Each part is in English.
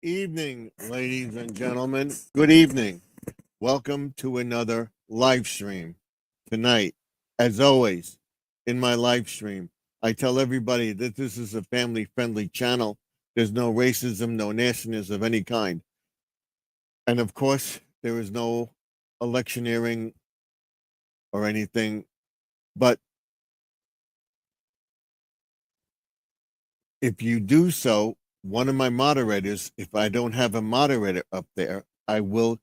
evening, ladies and gentlemen. Good evening. Welcome to another live stream tonight. As always, in my live stream, I tell everybody that this is a family friendly channel. There's no racism, no nastiness of any kind. And of course, there is no electioneering or anything. But if you do so, one of my moderators, if I don't have a moderator up there, I will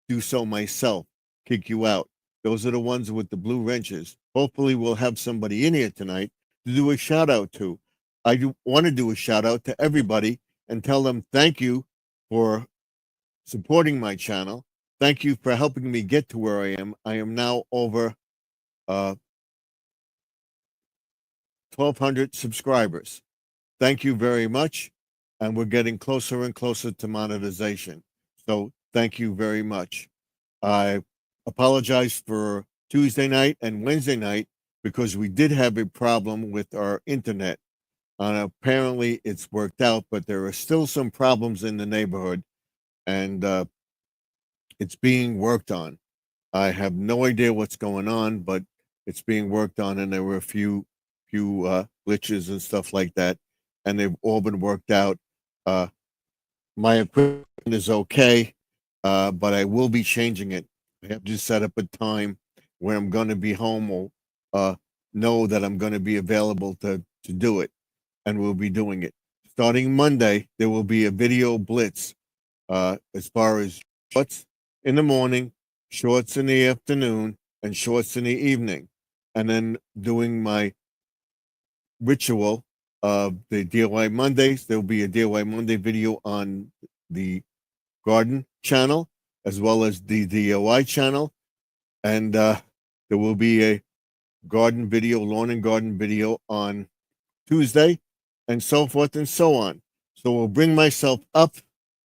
do so myself, kick you out. Those are the ones with the blue wrenches. Hopefully, we'll have somebody in here tonight to do a shout out to. I want to do a shout out to everybody and tell them thank you for supporting my channel. Thank you for helping me get to where I am. I am now over 1,200 subscribers. Thank you very much. And we're getting closer and closer to monetization. So thank you very much. I apologize for Tuesday night and Wednesday night because we did have a problem with our internet. Apparently, it's worked out, but there are still some problems in the neighborhood, and it's being worked on. I have no idea what's going on, but it's being worked on, and there were a few glitches and stuff like that, and they've all been worked out. My equipment is okay, but I will be changing it. I have to set up a time where I'm going to be home or know that I'm going to be available to do it, and we'll be doing it. Starting Monday, there will be a video blitz as far as shorts in the morning, shorts in the afternoon, and shorts in the evening, and then doing my ritual of the DIY Mondays. There will be a DIY Monday video on the garden channel as well as the DIY channel, and there will be a garden video, lawn and garden video on Tuesday, and so forth and so on. So we'll bring myself up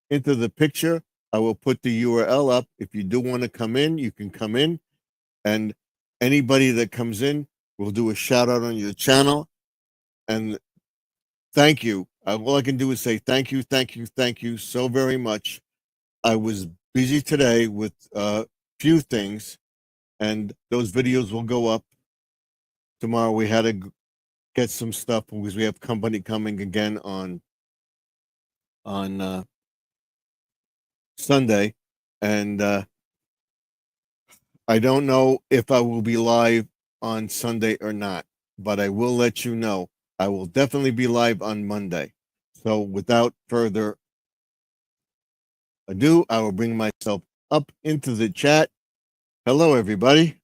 into the picture. I will put the URL up. If you do want to come in, you can come in, and anybody that comes in, we'll do a shout out on your channel. And thank you. All I can do is say thank you, thank you, thank you so very much. I was busy today with a few things, and those videos will go up tomorrow. We had to get some stuff because we have company coming again on Sunday, and I don't know if I will be live on Sunday or not, but I will let you know. I will definitely be live on Monday. So without further ado, I will bring myself up into the chat. Hello, everybody.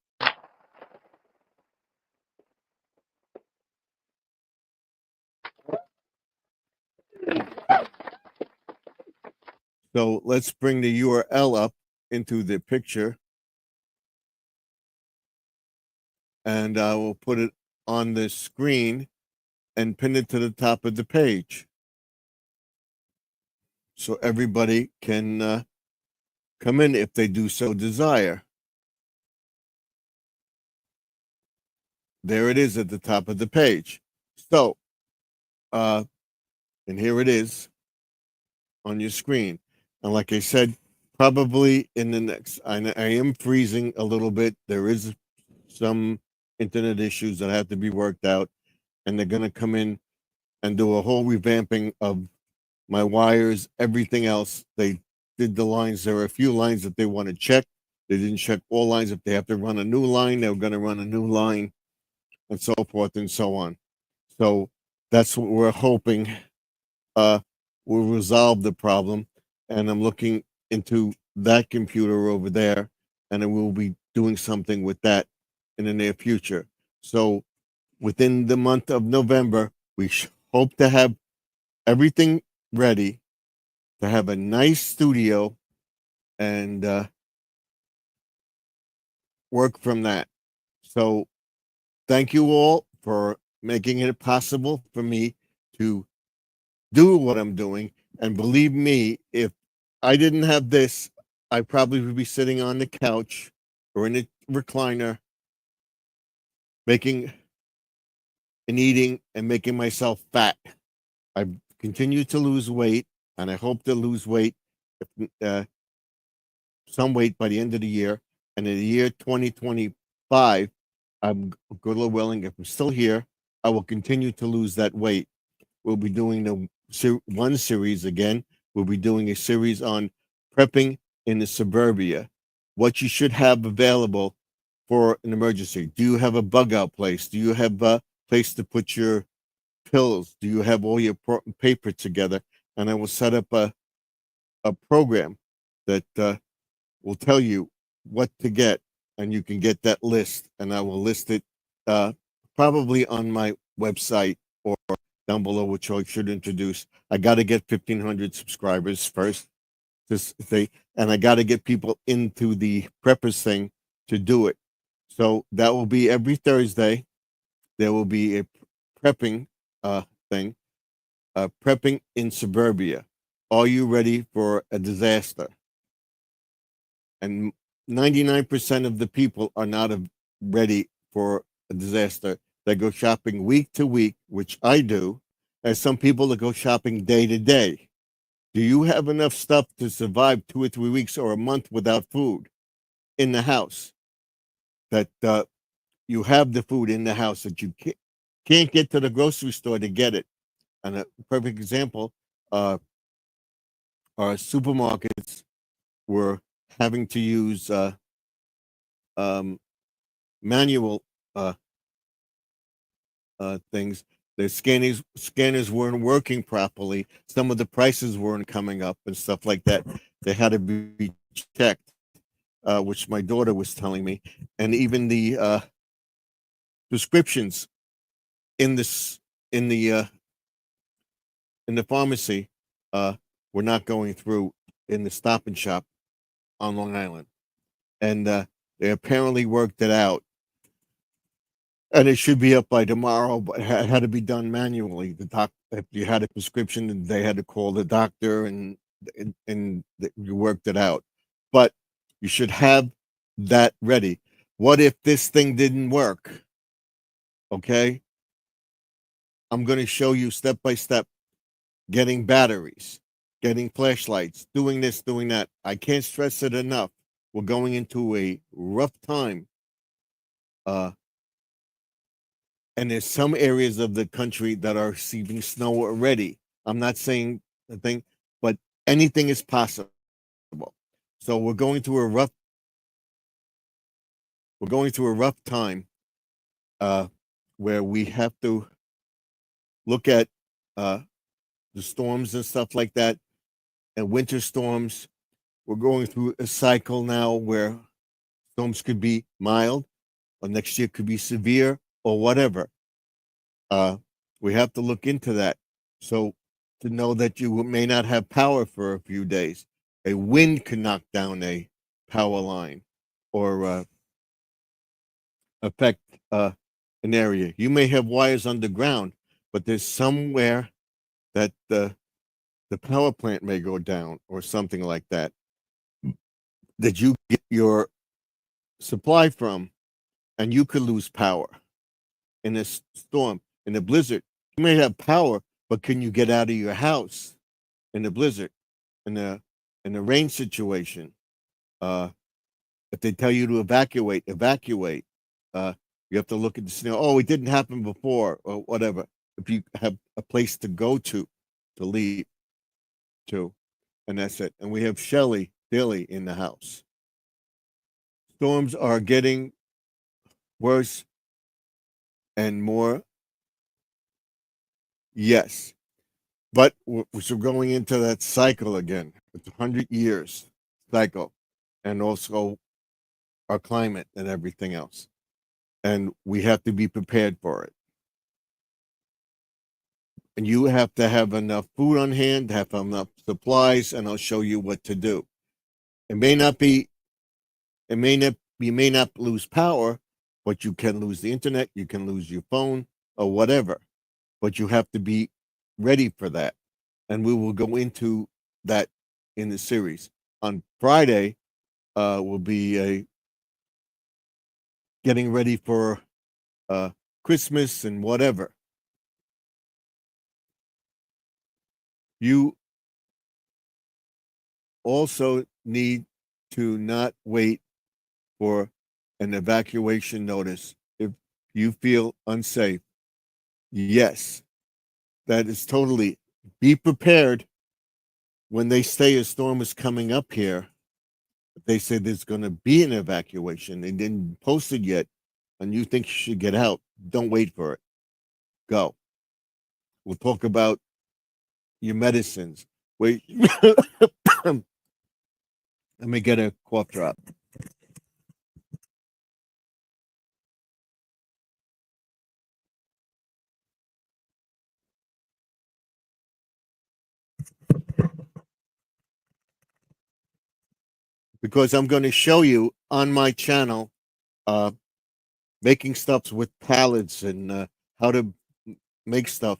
So let's bring the URL up into the picture, and I will put it on the screen and pin it to the top of the page so everybody can come in if they do so desire. There it is at the top of the page. So, and here it is on your screen. And like I said, probably in the next, I am freezing a little bit. There is some internet issues that have to be worked out, and they're going to come in and do a whole revamping of my wires, everything else. They did the lines. There are a few lines that they want to check. They didn't check all lines. If they have to run a new line, they're going to run a new line, and so forth and so on. So that's what we're hoping will resolve the problem. And I'm looking into that computer over there, and I will be doing something with that in the near future. So within the month of November, we hope to have everything ready to have a nice studio and work from that. So thank you all for making it possible for me to do what I'm doing. And believe me, if I didn't have this, I probably would be sitting on the couch or in a recliner making and eating and making myself fat. I've continued to lose weight. and I hope to lose weight, some weight by the end of the year. And in the year 2025, I'm good Lord willing, if I'm still here, I will continue to lose that weight. We'll be doing one series again. We'll be doing a series on prepping in the suburbia, what you should have available for an emergency. Do you have a bug out place? Do you have a place to put your pills? Do you have all your paper together? And I will set up a program that will tell you what to get, and you can get that list, and I will list it probably on my website or down below, which I should introduce. I got to get 1,500 subscribers first, and I got to get people into the preppers thing to do it. So that will be every Thursday. There will be a prepping thing, prepping in suburbia. Are you ready for a disaster? And 99% of the people are not ready for a disaster. They go shopping week to week, which I do, and some people that go shopping day to day. Do you have enough stuff to survive 2 or 3 weeks or a month without food in the house? That you have the food in the house that you can't get to the grocery store to get it. And a perfect example, our supermarkets were having to use um, manual things. The scanners weren't working properly. Some of the prices weren't coming up and stuff like that. They had to be checked, which my daughter was telling me, and even the prescriptions in this in the pharmacy were not going through in the Stop and Shop on Long Island, and they apparently worked it out, and it should be up by tomorrow, but it had to be done manually. If you had a prescription, they had to call the doctor, and you worked it out. But you should have that ready. What if this thing didn't work? Okay, I'm going to show you step by step getting batteries, getting flashlights, doing this, doing that. I can't stress it enough. We're going into a rough time. And there's some areas of the country that are receiving snow already. I'm not saying a thing, but anything is possible. So we're going through a rough time where we have to look at the storms and stuff like that, and winter storms. We're going through a cycle now where storms could be mild, or next year could be severe, or whatever. We have to look into that. So to know that you may not have power for a few days, a wind can knock down a power line, or affect an area. You may have wires underground, but there's somewhere that the power plant may go down or something like that you get your supply from, and you could lose power in a storm, in a blizzard. You may have power, but can you get out of your house in a blizzard, in a rain situation? If they tell you to evacuate, evacuate. You have to look at the scenario. Oh, it didn't happen before, or whatever. If you have a place to go to leave to, and that's it. And we have Shelly Daly in the house. Storms are getting worse and more. Yes, but we're going into that cycle again. It's 100 years cycle, and also our climate and everything else. And we have to be prepared for it. And you have to have enough food on hand, have enough supplies, and I'll show you what to do. It may not be, you may not lose power, but you can lose the internet, you can lose your phone, or whatever. But you have to be ready for that. And we will go into that in the series. On Friday, will be getting ready for Christmas and whatever. You also need to not wait for an evacuation notice if you feel unsafe. Yes, that is totally. Be prepared when they say a storm is coming up here. They say there's going to be an evacuation. They didn't post it yet, and you think you should get out. Don't wait for it. Go. We'll talk about your medicines. Wait. Let me get a cough drop. Because I'm going to show you on my channel uh, making stuff with pallets and how to make stuff,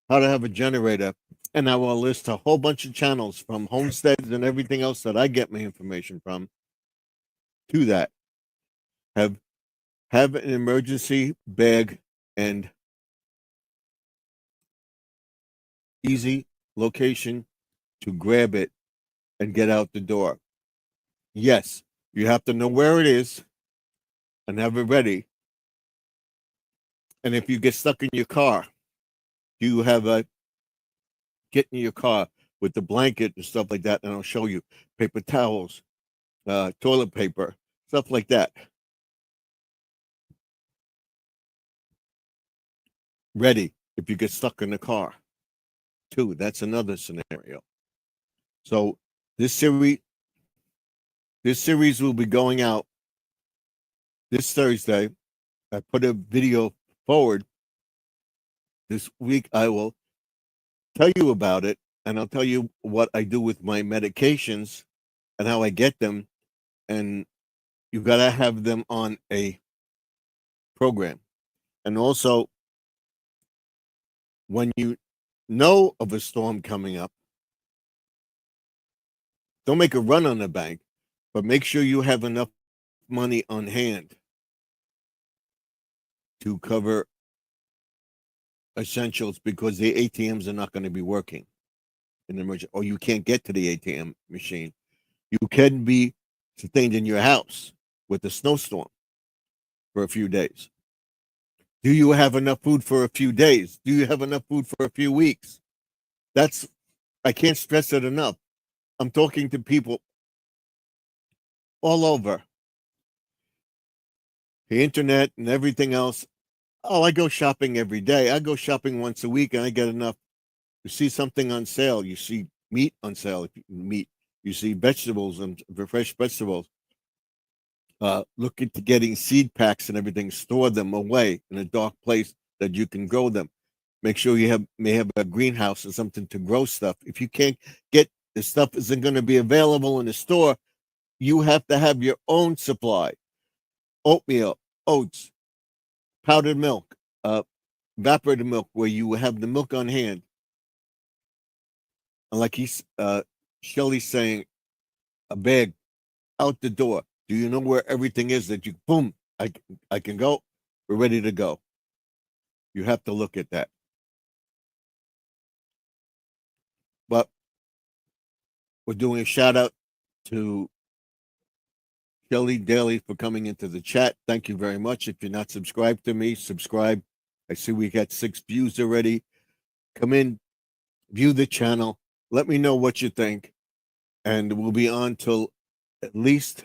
how to have a generator. And I will list a whole bunch of channels from homesteads and everything else that I get my information from to that. Have an emergency bag and easy location to grab it and get out the door. Yes, you have to know where it is and have it ready. And if you get stuck in your car, you have a get in your car with the blanket and stuff like that, and I'll show you paper towels, toilet paper, stuff like that. Ready if you get stuck in the car. Too, that's another scenario. So this series will be going out this Thursday. I put a video forward this week. I will tell you about it, and I'll tell you what I do with my medications and how I get them. And you got to have them on a program. And also, when you know of a storm coming up, don't make a run on the bank, but make sure you have enough money on hand to cover essentials, because the ATMs are not going to be working in the emergency, or you can't get to the ATM machine. You can be sustained in your house with a snowstorm for a few days. Do you have enough food for a few days? Do you have enough food for a few weeks? That's, I can't stress it enough. I'm talking to people all over the internet and everything else. Oh, I go shopping every day. I go shopping once a week and I get enough. You see something on sale. You see meat on sale. Meat. You see vegetables and fresh vegetables. Look into getting seed packs and everything. Store them away in a dark place that you can grow them. Make sure you may have a greenhouse or something to grow stuff. If you can't get the stuff isn't going to be available in the store, you have to have your own supply. Oatmeal, oats, powdered milk, evaporated milk, where you have the milk on hand. And like Shelly's saying, a bag out the door. Do you know where everything is that you, boom, I can go, we're ready to go. You have to look at that. But we're doing a shout out to Shelly Daly for coming into the chat. Thank you very much. If you're not subscribed to me, subscribe. I see we got 6 views already. Come in, view the channel. Let me know what you think. And we'll be on till at least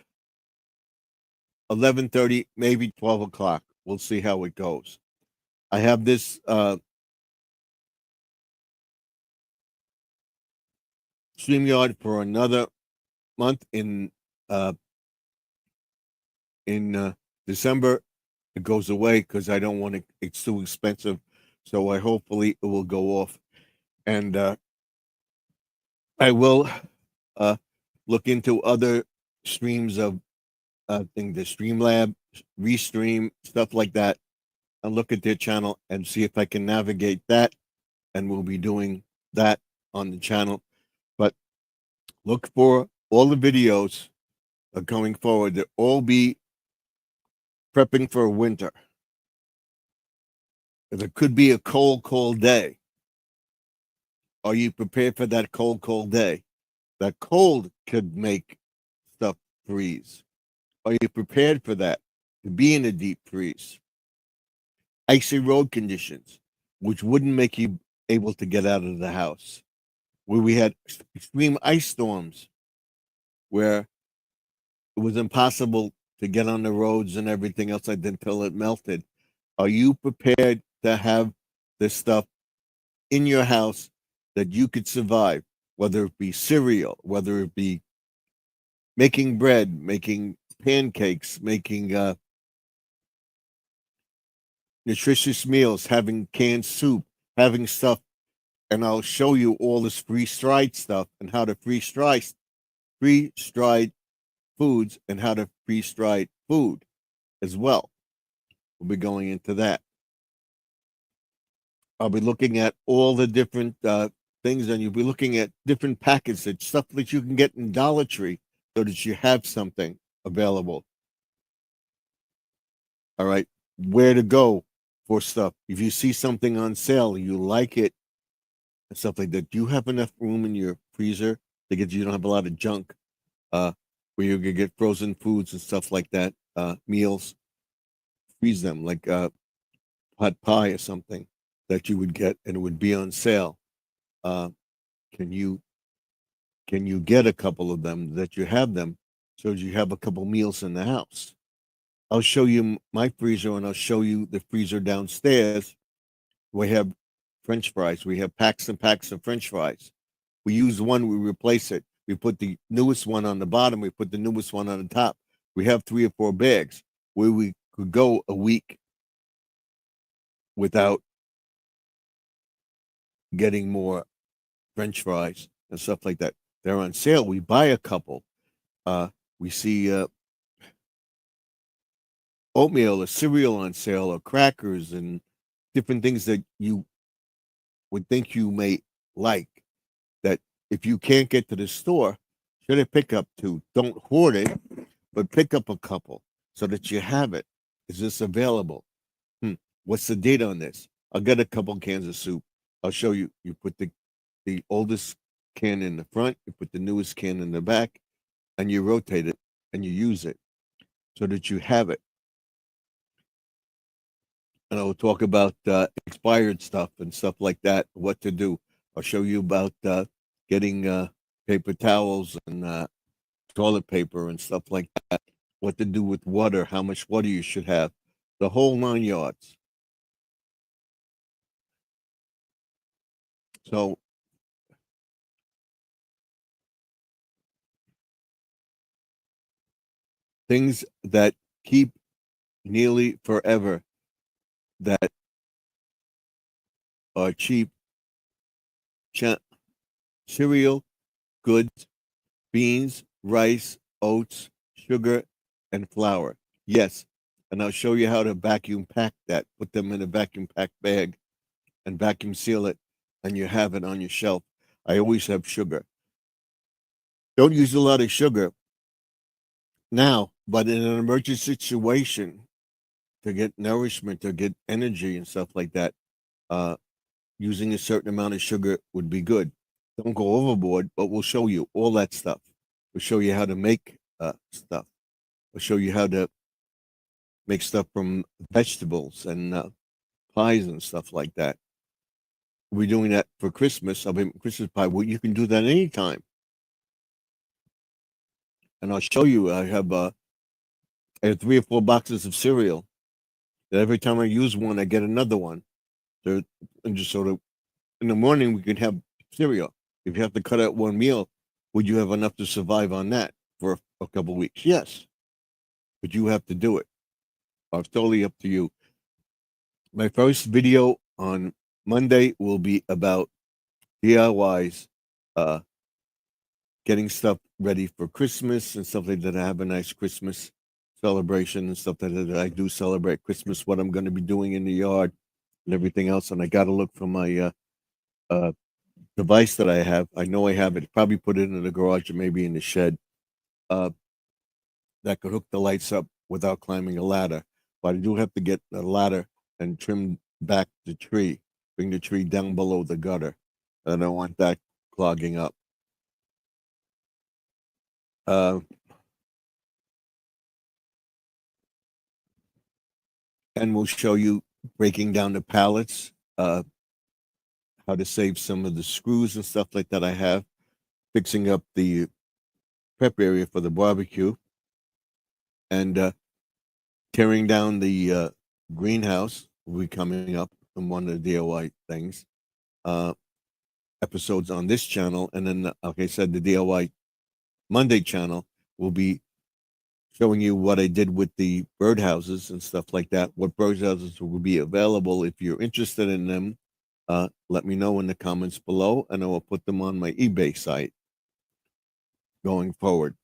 11:30, maybe 12 o'clock. We'll see how it goes. I have this StreamYard for another month in December. It goes away because I don't want it. It's too expensive. So hopefully it will go off. And I will look into other streams of the Streamlab, Restream, stuff like that, and look at their channel and see if I can navigate that. And we'll be doing that on the channel. But look for all the videos going forward. They'll all be prepping for winter. There could be a cold, cold day. Are you prepared for that cold, cold day? that cold could make stuff freeze? Are you prepared for that? To be in a deep freeze? Icy road conditions, which wouldn't make you able to get out of the house. Where we had extreme ice storms, where it was impossible to get on the roads and everything else like that until it melted. Are you prepared to have this stuff in your house that you could survive? Whether it be cereal, whether it be making bread, making pancakes, making nutritious meals, having canned soup, having stuff. And I'll show you all this freeze-dried stuff and how to freeze-dried foods and how to freeze-dried food as well. We'll be going into that. I'll be looking at all the different things, and you'll be looking at different packets, stuff that you can get in Dollar Tree, so that you have something available. All right, where to go for stuff. If you see something on sale, you like it, and stuff like that. Do you have enough room in your freezer to get? You don't have a lot of junk, where you can get frozen foods and stuff like that. Meals, freeze them like hot pie or something that you would get, and it would be on sale. Can you get a couple of them that you have them, so you have a couple meals in the house? I'll show you my freezer, and I'll show you the freezer downstairs. We have French fries. We have packs and packs of French fries. We use one, we replace it. We put the newest one on the bottom. We put the newest one on the top. We have 3 or 4 bags where we could go a week without getting more French fries and stuff like that. They're on sale. We buy a couple. We see oatmeal or cereal on sale, or crackers and different things that you would think you may like, that if you can't get to the store, should I pick up 2? Don't hoard it, but pick up a couple so that you have it. Is this available? What's the date on this? I'll get a couple cans of soup. I'll show you. You put the oldest can in the front, you put the newest can in the back, and you rotate it and you use it so that you have it. And I'll talk about expired stuff and stuff like that, what to do. I'll show you about getting paper towels and toilet paper and stuff like that, what to do with water, how much water you should have, the whole 9 yards. So things that keep nearly forever, that are cheap: cereal, goods, beans, rice, oats, sugar, and flour. Yes, and I'll show you how to vacuum pack that. Put them in a vacuum pack bag and vacuum seal it, and you have it on your shelf. I always have sugar. Don't use a lot of sugar now, but in an emergency situation, to get nourishment, to get energy and stuff like that, using a certain amount of sugar would be good. Don't go overboard, but we'll show you all that stuff. We'll show you how to make stuff. We'll show you how to make stuff from vegetables and pies and stuff like that. We're doing that for Christmas. I mean, Christmas pie. Well, you can do that anytime. And I'll show you. I have 3 or 4 boxes of cereal. That every time I use one, I get another one. So, and just sort of in the morning we can have cereal. If you have to cut out one meal, would you have enough to survive on that for a couple of weeks? Yes, but you have to do it. It's totally up to you. My first video on Monday will be about DIYs, getting stuff ready for Christmas and stuff like that. I have a nice Christmas celebration and stuff like that. I do celebrate Christmas, what I'm going to be doing in the yard and everything else. And I got to look for my device that I have. I know I have it. Probably put it in the garage or maybe in the shed. That could hook the lights up without climbing a ladder. But I do have to get a ladder and trim back the tree, bring the tree down below the gutter. I don't want that clogging up. Uh, and we'll show you breaking down the pallets, how to save some of the screws and stuff like that I have, fixing up the prep area for the barbecue, and tearing down the greenhouse will be coming up in one of the DIY things. Episodes on this channel, and then, like I said, the DIY Monday channel will be showing you what I did with the birdhouses and stuff like that. What birdhouses will be available if you're interested in them. Let me know in the comments below, and I will put them on my eBay site going forward.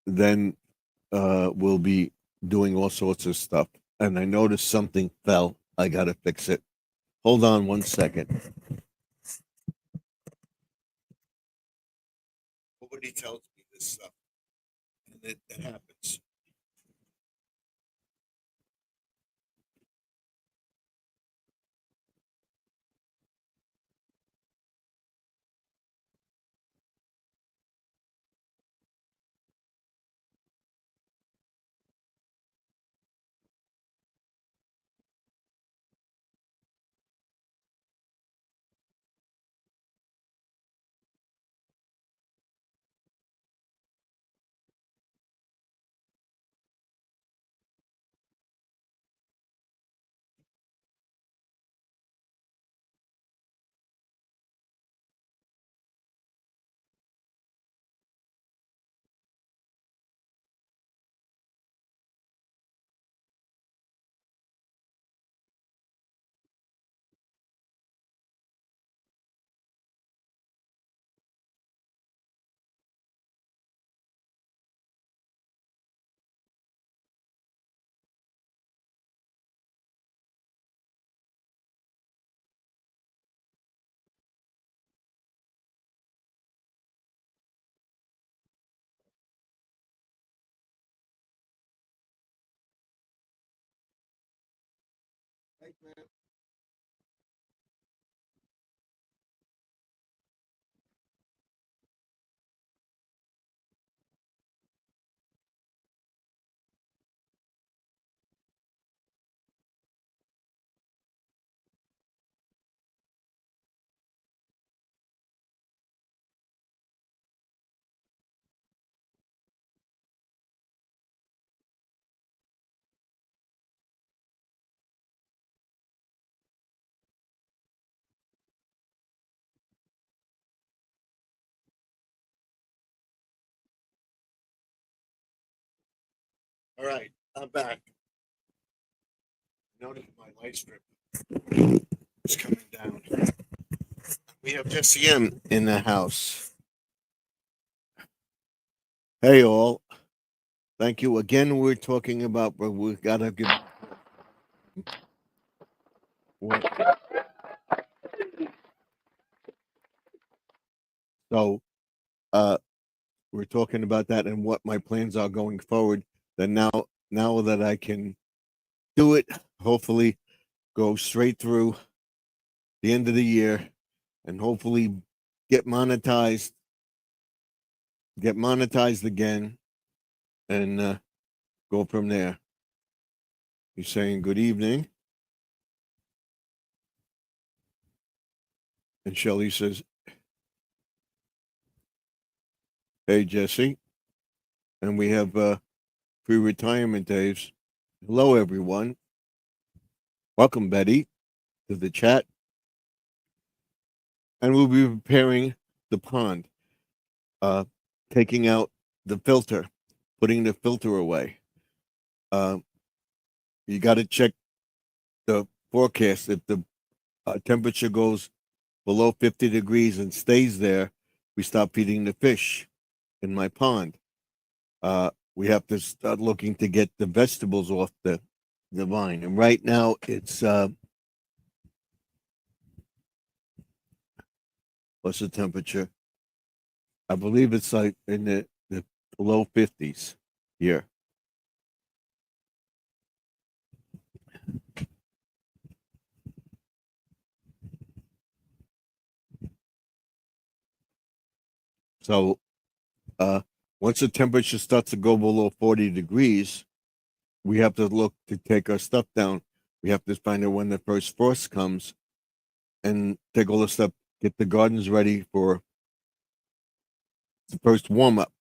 Then we'll be doing all sorts of stuff. And I noticed something fell. I gotta fix it. Hold on 1 second. Nobody tells me this stuff, and it happens. All right, I'm back. Notice my light strip is coming down. We have Jesse M in the house. Hey, all. Thank you again. We're talking about, but we gotta give. So, uh, we're talking about that and what my plans are going forward. Then now that I can do it, hopefully go straight through the end of the year, and hopefully get monetized, again, and go from there. He's saying good evening, and Shelly says, "Hey Jesse," and we have pre-retirement days. Hello everyone, welcome Betty to the chat, and we'll be preparing the pond, uh, taking out the filter, putting the filter away. Uh, you got to check the forecast. If the temperature goes below 50 degrees and stays there, we stop feeding the fish in my pond. We have to start looking to get the vegetables off the vine. And right now it's what's the temperature? I believe it's like in the low 50s here. So once the temperature starts to go below 40 degrees, we have to look to take our stuff down. We have to find out when the first frost comes and take all the stuff, get the gardens ready for the first warm up.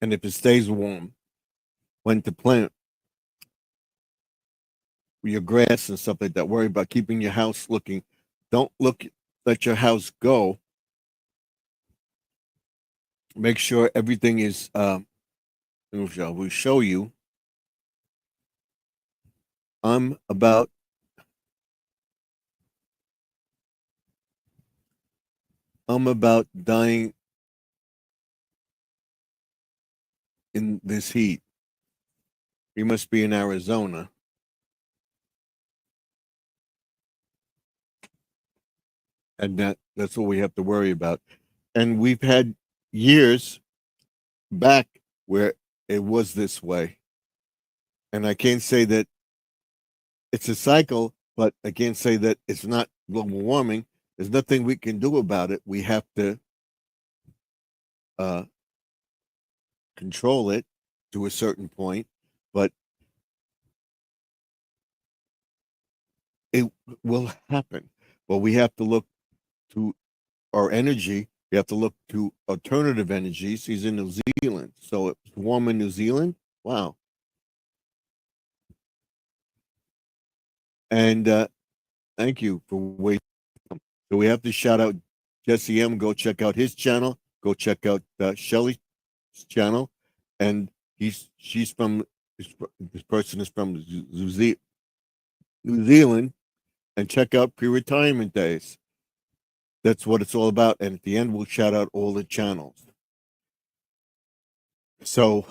And if it stays warm, when to plant your grass and stuff like that. Worry about keeping your house looking. Don't let your house go. Make sure everything is, we show you. I'm about dying in this heat. You must be in Arizona. And that's what we have to worry about. And we've had years back where it was this way. And I can't say that it's a cycle, but I can't say that it's not global warming. There's nothing we can do about it. We have to control it to a certain point, but it will happen. But we have to look to our energy. We have to look to alternative energies. He's in New Zealand, so it's warm in New Zealand. Wow. And thank you for waiting. So we have to shout out Jesse M. Go check out his channel. Go check out Shelly's channel, and she's from this person is from New Zealand, and check out Pre-Retirement Days. That's what it's all about. And at the end, we'll shout out all the channels. So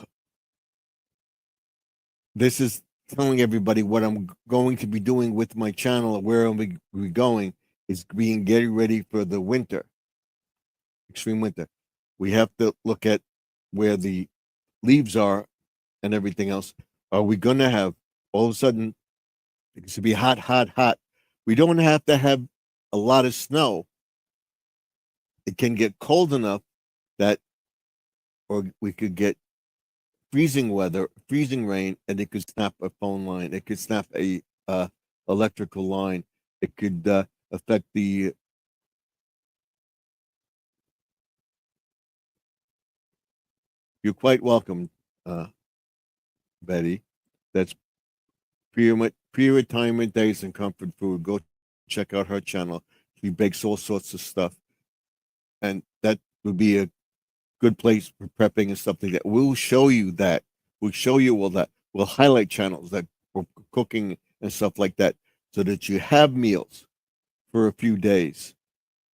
this is telling everybody what I'm going to be doing with my channel, where I'm going is getting ready for the winter, extreme winter. We have to look at where the leaves are and everything else. Are we going to have all of a sudden it's to be hot, hot, hot? We don't have to have a lot of snow. It can get cold enough that, or we could get freezing weather, freezing rain, and it could snap a phone line. It could snap a electrical line. It could affect the. You're quite welcome, Betty. That's pre-retirement days and comfort food. Go check out her channel. She bakes all sorts of stuff, and that would be a good place for prepping and stuff like that. We'll show you that. We'll show you all that. We'll highlight channels that for cooking and stuff like that, so that you have meals for a few days.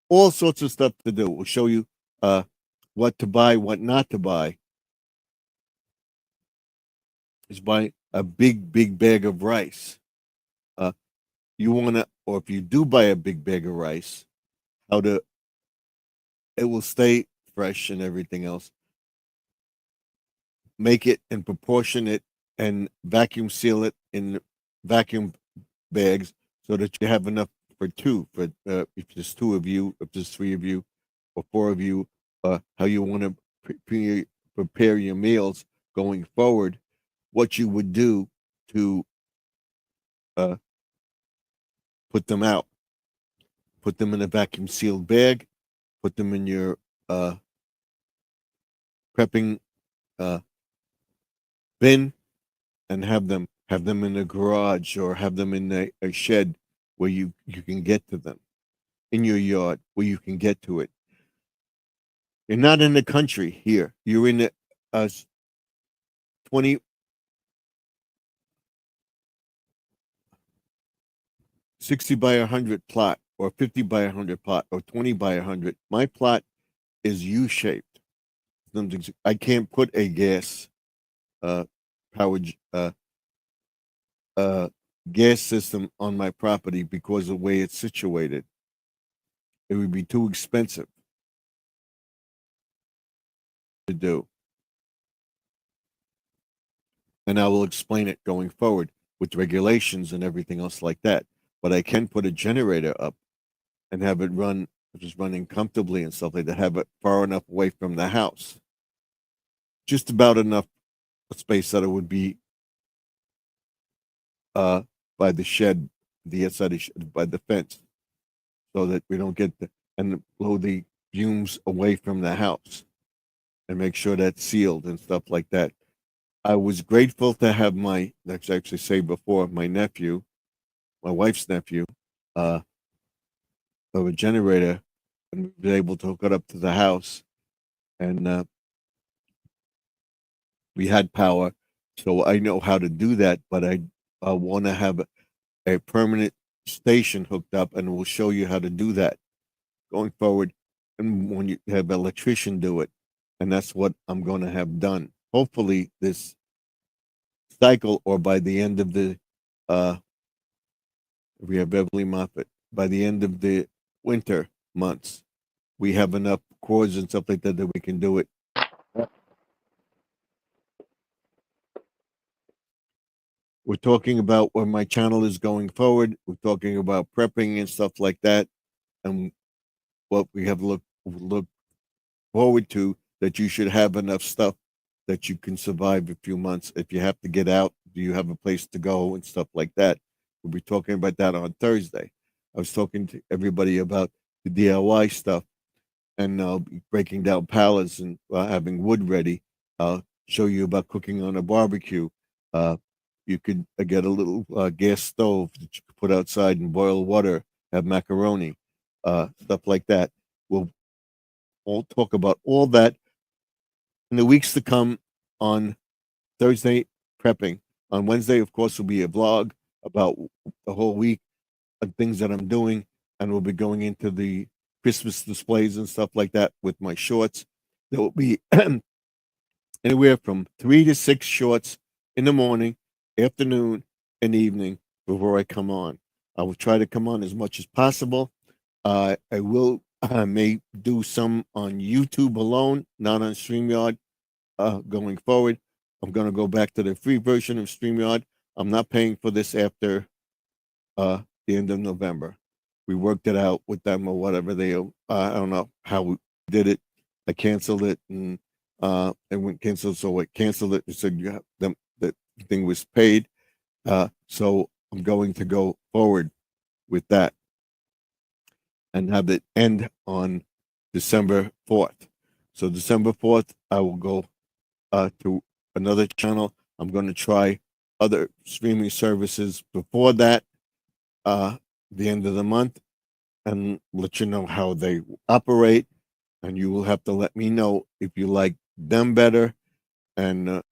All sorts of stuff to do. We'll show you what to buy, what not to buy. Is buy a big bag of rice. You want to, or if you do buy a big bag of rice, how to, it will stay fresh and everything else. Make it and proportion it and vacuum seal it in vacuum bags so that you have enough for two. For if there's two of you, if there's three of you, or four of you, how you want to prepare your meals going forward. What you would do to put them out. Put them in a vacuum sealed bag. Put them in your prepping bin, and have them in a garage or have them in a shed where you can get to them, in your yard where you can get to it. You're not in the country here. You're in a 20 60 by 100 plot, or 50 by 100 plot, or 20 by 100. My plot is U-shaped. I can't put a gas powered gas system on my property because of the way it's situated. It would be too expensive to do. And I will explain it going forward with regulations and everything else like that. But I can put a generator up and have it run just running comfortably and stuff like that, have it far enough away from the house, just about enough space that it would be uh, by the shed, the outside of by the fence, so that we don't get and blow the fumes away from the house, and make sure that's sealed and stuff like that. I was grateful to have let's actually say before, my nephew, my wife's nephew, uh, of a generator, and was able to hook it up to the house, and we had power, so I know how to do that. But I want to have a permanent station hooked up, and we'll show you how to do that going forward. And when you have an electrician do it, and that's what I'm going to have done. Hopefully, this cycle, or by the end of the, we have Beverly Moffett, by the end of the winter months, we have enough cords and stuff like that that we can do it. We're talking about where my channel is going forward. We're talking about prepping and stuff like that, and what we have look forward to, that you should have enough stuff that you can survive a few months. If you have to get out, do you have a place to go and stuff like that? We'll be talking about that on Thursday. I was talking to everybody about the DIY stuff, and breaking down pallets and having wood ready. I'll show you about cooking on a barbecue. Uh, you could get a little gas stove that you could put outside and boil water, have macaroni, stuff like that. We'll all talk about all that in the weeks to come on Thursday, prepping. On Wednesday, of course, will be a vlog about the whole week and things that I'm doing, and we'll be going into the Christmas displays and stuff like that with my shorts. There will be anywhere from 3 to 6 shorts in the morning, afternoon, and evening before I come on. I will try to come on as much as possible. I will may do some on YouTube alone, not on StreamYard. Going forward, I'm going to go back to the free version of StreamYard. I'm not paying for this after the end of November. We worked it out with them, or whatever they. I don't know how we did it. I canceled it, and went canceled. So I canceled it. It said you have them. The thing was paid. So I'm going to go forward with that and have it end on December 4th. So December 4th, I will go to another channel. I'm going to try other streaming services before that, the end of the month, and let you know how they operate. And you will have to let me know if you like them better, and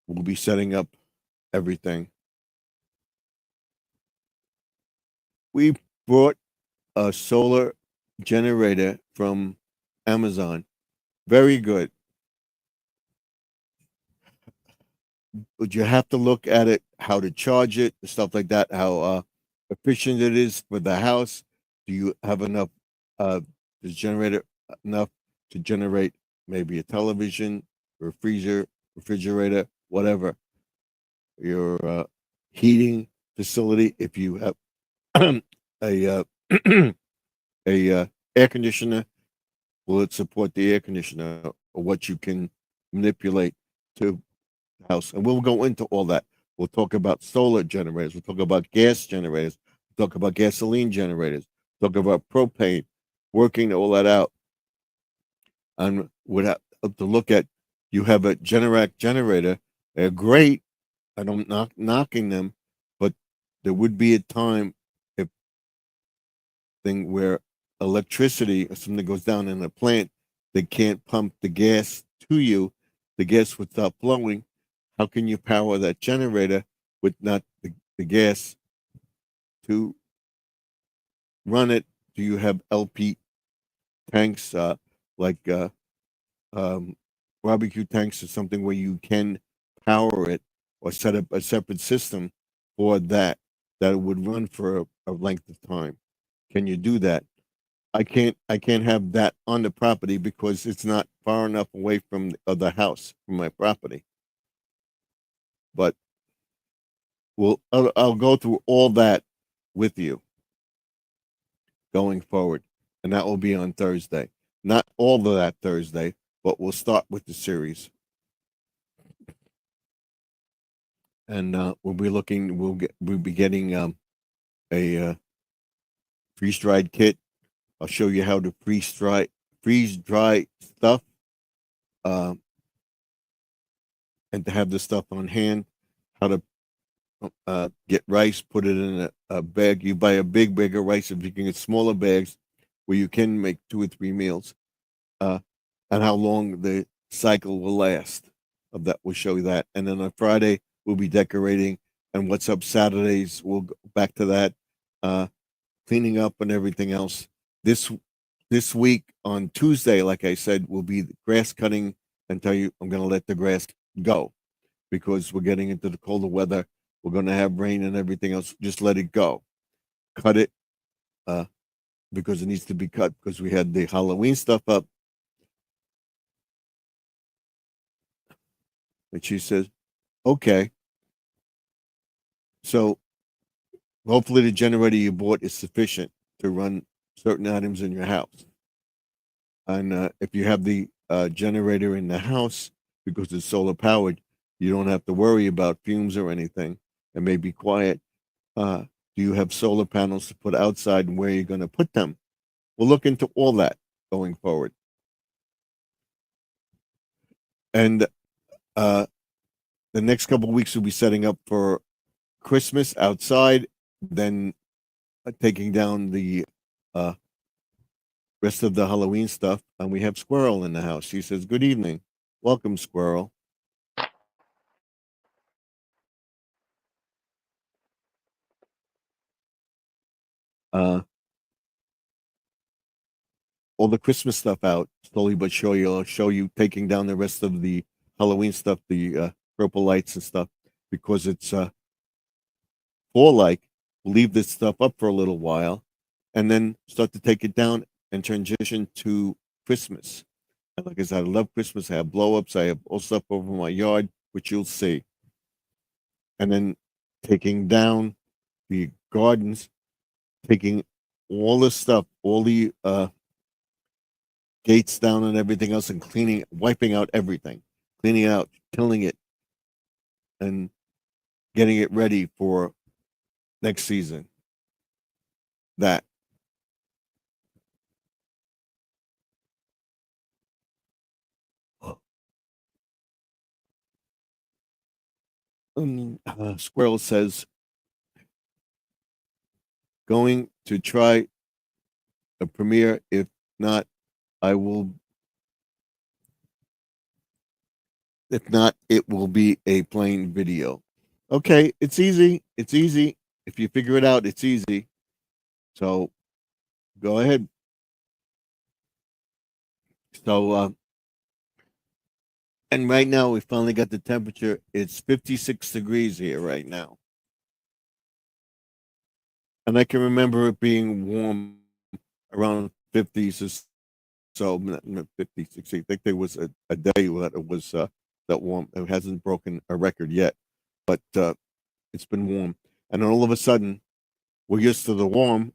we'll be setting up everything. We brought a solar generator from Amazon. Very good. But you have to look at it, how to charge it, stuff like that, how efficient it is for the house. Do you have enough, the generator enough to generate maybe a television or a freezer, refrigerator, whatever, your heating facility? If you have a a air conditioner, will it support the air conditioner, or what you can manipulate to the house? And we'll go into all that. We'll talk about solar generators. We'll talk about gas generators. We'll talk about gasoline generators. We'll talk about propane, working all that out. And would have to look at, you have a Generac generator. They're great. I don't knocking them, but there would be a time, if thing where electricity or something goes down in a plant, they can't pump the gas to you. The gas would stop flowing. How can you power that generator with not the gas to run it? Do you have LP tanks, like um, barbecue tanks, or something where you can power it, or set up a separate system for that would run for a length of time? Can you do that? I can't have that on the property because it's not far enough away from the house, from my property. But I'll go through all that with you going forward. and that will be on Thursday. Not all of that Thursday, but we'll start with the series. And we'll be getting a freeze dried kit. I'll show you how to freeze dry stuff, and to have the stuff on hand. How to get rice, put it in a bag. You buy a big bag of rice. If you can get smaller bags, where you can make 2 or 3 meals, and how long the cycle will last. Of that, we'll show you that. And then on Friday, we'll be decorating. And what's up Saturdays, we'll go back to that, cleaning up and everything else. This week on Tuesday, like I said, will be grass cutting. And tell you, I'm going to let the grass go because we're getting into the colder weather. We're going to have rain and everything else. Just let it go. Cut it because it needs to be cut because we had the Halloween stuff up. And she says, okay. So hopefully the generator you bought is sufficient to run certain items in your house. And if you have the generator in the house because it's solar powered, you don't have to worry about fumes or anything. It may be quiet. Do you have solar panels to put outside and where you're going to put them? We'll look into all that going forward. And the next couple of weeks we'll be setting up for Christmas outside, then taking down the rest of the Halloween stuff. And we have Squirrel in the house. She says, good evening. Welcome, Squirrel. All the Christmas stuff out slowly but surely. I'll show you taking down the rest of the Halloween stuff, the purple lights and stuff, because it's fall-like. We'll leave this stuff up for a little while, and then start to take it down and transition to Christmas. And like I said, I love Christmas. I have blow-ups. I have all stuff over my yard, which you'll see. And then taking down the gardens, taking all the stuff, all the gates down and everything else, and cleaning, wiping out everything, cleaning it out, killing it, and getting it ready for next season. That. Squirrel says, going to try a premiere. If not, I will. If not, it will be a plain video. Okay, it's easy. It's easy. If you figure it out, it's easy. So go ahead. So, and right now we finally got the temperature. It's 56 degrees here right now. And I can remember it being warm around 50s or so, 50, 60. I think there was a day that it was that warm. It hasn't broken a record yet, but it's been warm. And then all of a sudden, we're used to the warm,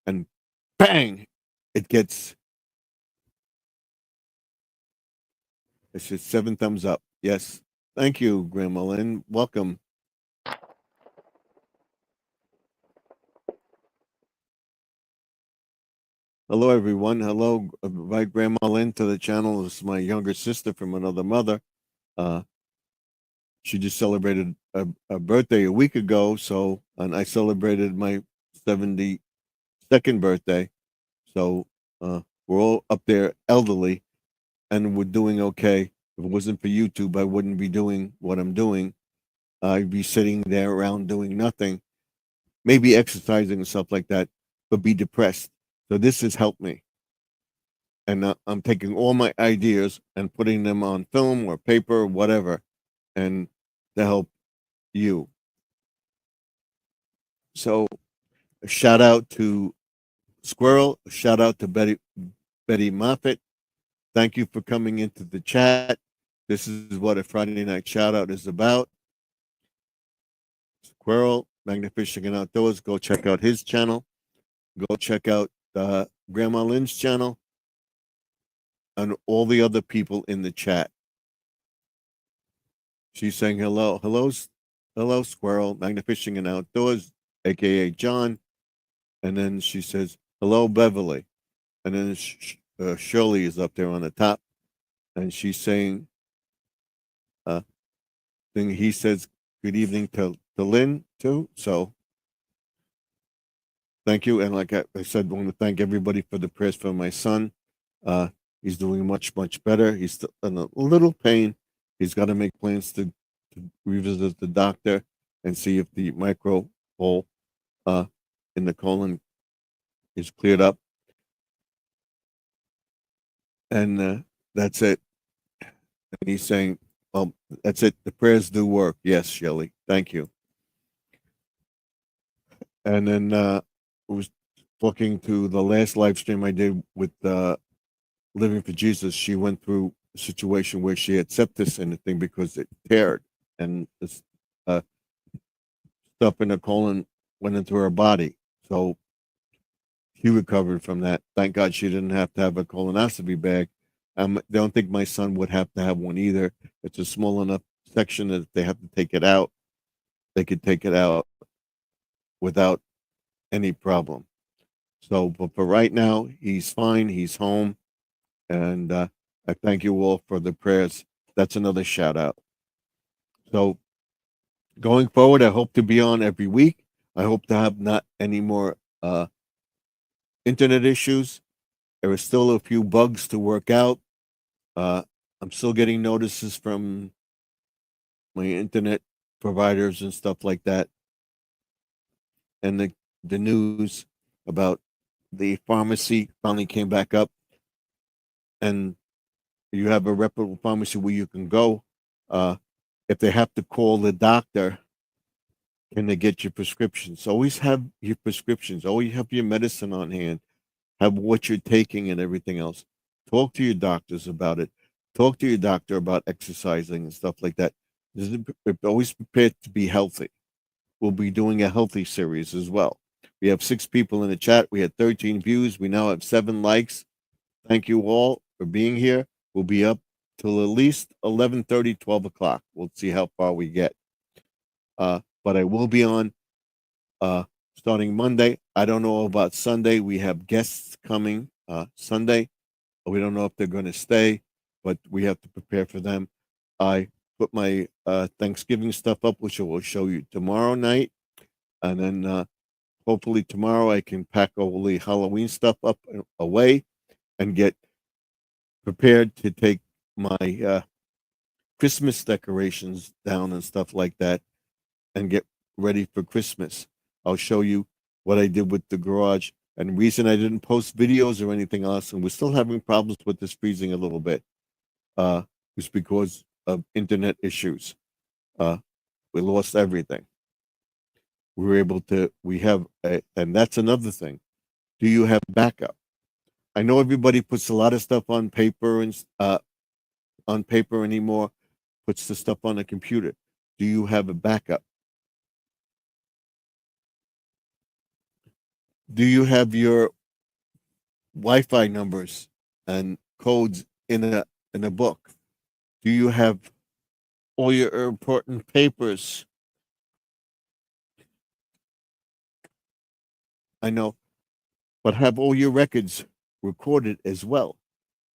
and bang, it gets. It's just 7 thumbs up. Yes. Thank you, Grandma Lynn. Welcome. Hello, everyone. Hello, invite Grandma Lynn to the channel. This is my younger sister from another mother. She just celebrated a birthday a week ago, and I celebrated my 72nd birthday. So we're all up there elderly, and we're doing okay. If it wasn't for YouTube, I wouldn't be doing what I'm doing. I'd be sitting there around doing nothing, maybe exercising and stuff like that, but be depressed. So this has helped me. And I'm taking all my ideas and putting them on film or paper or whatever, and to help you. So a shout out to Squirrel, a shout out to Betty Moffat. Thank you for coming into the chat. This is what a Friday night shout out is about. Squirrel, Magnificent and Outdoors. Go check out his channel. Go check out Grandma Lynn's channel, and all the other people in the chat. She's saying hello, hello, Squirrel, Magnifishing and Outdoors, aka John, and then she says hello, Beverly, and then Shirley is up there on the top, and she's saying, then he says good evening to Lynn too. So thank you, and like I said, I want to thank everybody for the prayers for my son. He's doing much better. He's still in a little pain. He's got to make plans to revisit the doctor and see if the micro hole in the colon is cleared up. And that's it. And he's saying, well, that's it. The prayers do work. Yes, Shelley. Thank you. And then I was talking to the last live stream I did with Living for Jesus. She went through a situation where she had sepsis in the thing because it teared, and this stuff in the colon went into her body. So she recovered from that. Thank God she didn't have to have a colonoscopy bag. I don't think my son would have to have one either. It's a small enough section that if they have to take it out, they could take it out without any problem. So, but for right now, he's fine. He's home. And I thank you all for the prayers. That's another shout out. So, going forward, I hope to be on every week. I hope to have not any more internet issues. There are still a few bugs to work out. I'm still getting notices from my internet providers and stuff like that, and the news about the pharmacy finally came back up, and you have a reputable pharmacy where you can go. If they have to call the doctor, can they get your prescriptions? Always have your prescriptions. Always have your medicine on hand. Have what you're taking and everything else. Talk to your doctors about it. Talk to your doctor about exercising and stuff like that. Always prepared to be healthy. We'll be doing a healthy series as well. We have 6 people in the chat. We had 13 views. We now have 7 likes. Thank you all for being here. We'll be up till at least 11:30, 12 o'clock. We'll see how far we get. But I will be on starting Monday. I don't know about Sunday. We have guests coming Sunday. We don't know if they're going to stay, but we have to prepare for them. I put my Thanksgiving stuff up, which I will show you tomorrow night. And then hopefully tomorrow I can pack all the Halloween stuff up away and get prepared to take my Christmas decorations down and stuff like that and get ready for Christmas. I'll show you what I did with the garage. And the reason I didn't post videos or anything else, and we're still having problems with this freezing a little bit, was because of internet issues. We lost everything. We were able to, and that's another thing. Do you have backup? I know everybody puts a lot of stuff on paper and on paper anymore, puts the stuff on a computer. Do you have a backup? Do you have your Wi-Fi numbers and codes in a book? Do you have all your important papers? I know, but have all your records recorded as well.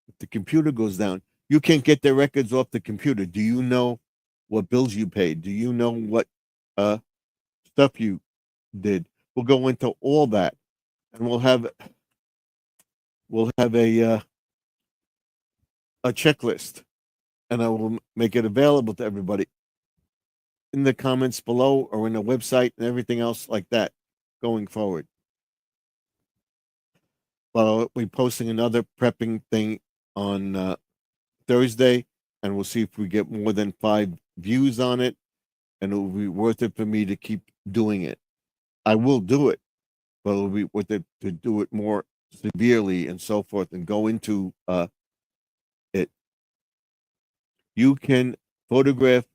If the computer goes down, you can't get the records off the computer. Do you know what bills you paid? Do you know what stuff you did? We'll go into all that, and we'll have a checklist, and I will make it available to everybody in the comments below or in the website and everything else like that going forward. I'll be posting another prepping thing on Thursday, and we'll see if we get more than 5 views on it, and it will be worth it for me to keep doing it. I will do it, but it'll be worth it to do it more severely and so forth and go into it. You can photograph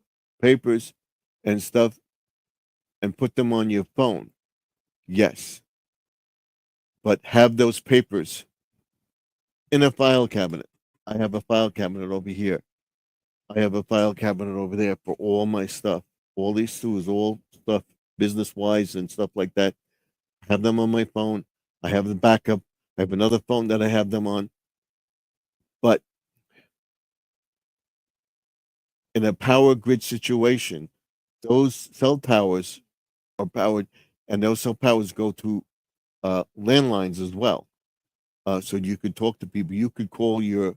papers and stuff and put them on your phone. Yes. but have those papers in a file cabinet. I have a file cabinet over here. I have a file cabinet over there for all my stuff. All these tools, all stuff business wise and stuff like that. I have them on my phone. I have the backup. I have another phone that I have them on. But in a power grid situation, those cell towers are powered, and those cell towers go to landlines as well. So you could talk to people. You could call your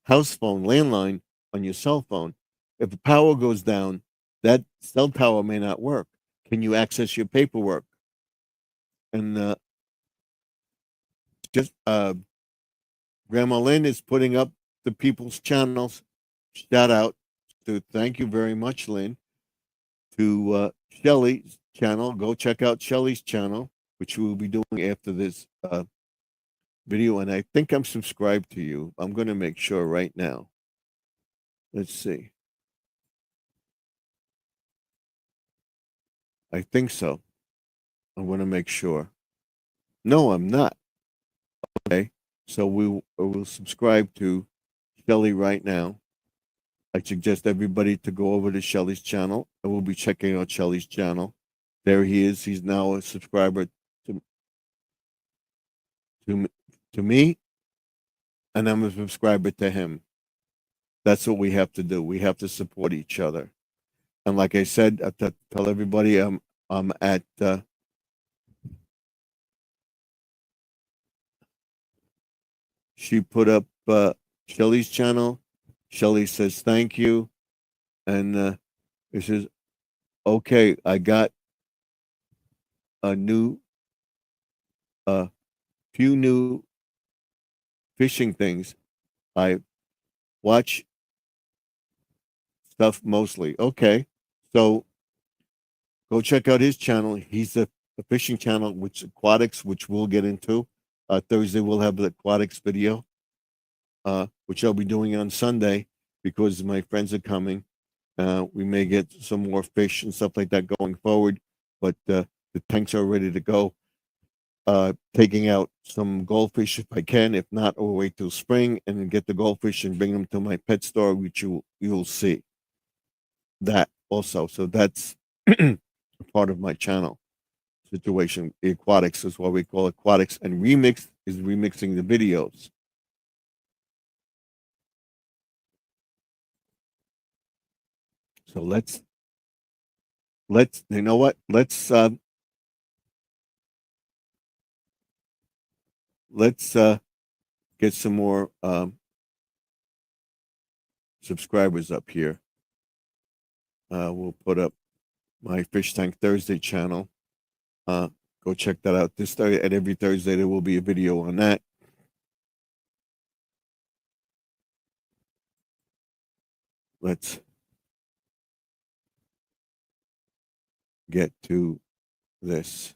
house phone landline on your cell phone. If the power goes down, that cell tower may not work. Can you access your paperwork? And just Grandma Lynn is putting up the people's channels. Shout out to thank you very much, Lynn, to Shelly's channel. Go check out Shelly's channel, which we will be doing after this video. And I think I'm subscribed to you. I'm going to make sure right now. Let's see. I think so. I'm going to make sure. No, I'm not. Okay. So we will subscribe to Shelly right now. I suggest everybody to go over to Shelly's channel, and we'll be checking out Shelly's channel. There he is. He's now a subscriber to me, and I'm a subscriber to him. That's what we have to do. We have to support each other. And like I said, I tell everybody I'm at she put up Shelly's channel. Shelly says thank you, and it says, okay, I got a new few new fishing things. I watch stuff mostly. Okay, so go check out his channel. He's a fishing channel, which aquatics, which we'll get into. Thursday we'll have the aquatics video, which I'll be doing on Sunday because my friends are coming. We may get some more fish and stuff like that going forward, but the tanks are ready to go. Taking out some goldfish if I can. If not, I'll wait till spring and then get the goldfish and bring them to my pet store, which you'll see that also. So that's part of my channel situation. The aquatics is what we call aquatics, and remix is remixing the videos. So let's you know what? Let's get some more subscribers up here. We'll put up my Fish Tank Thursday channel. Go check that out this Thursday. And every Thursday there will be a video on that. Let's get to this.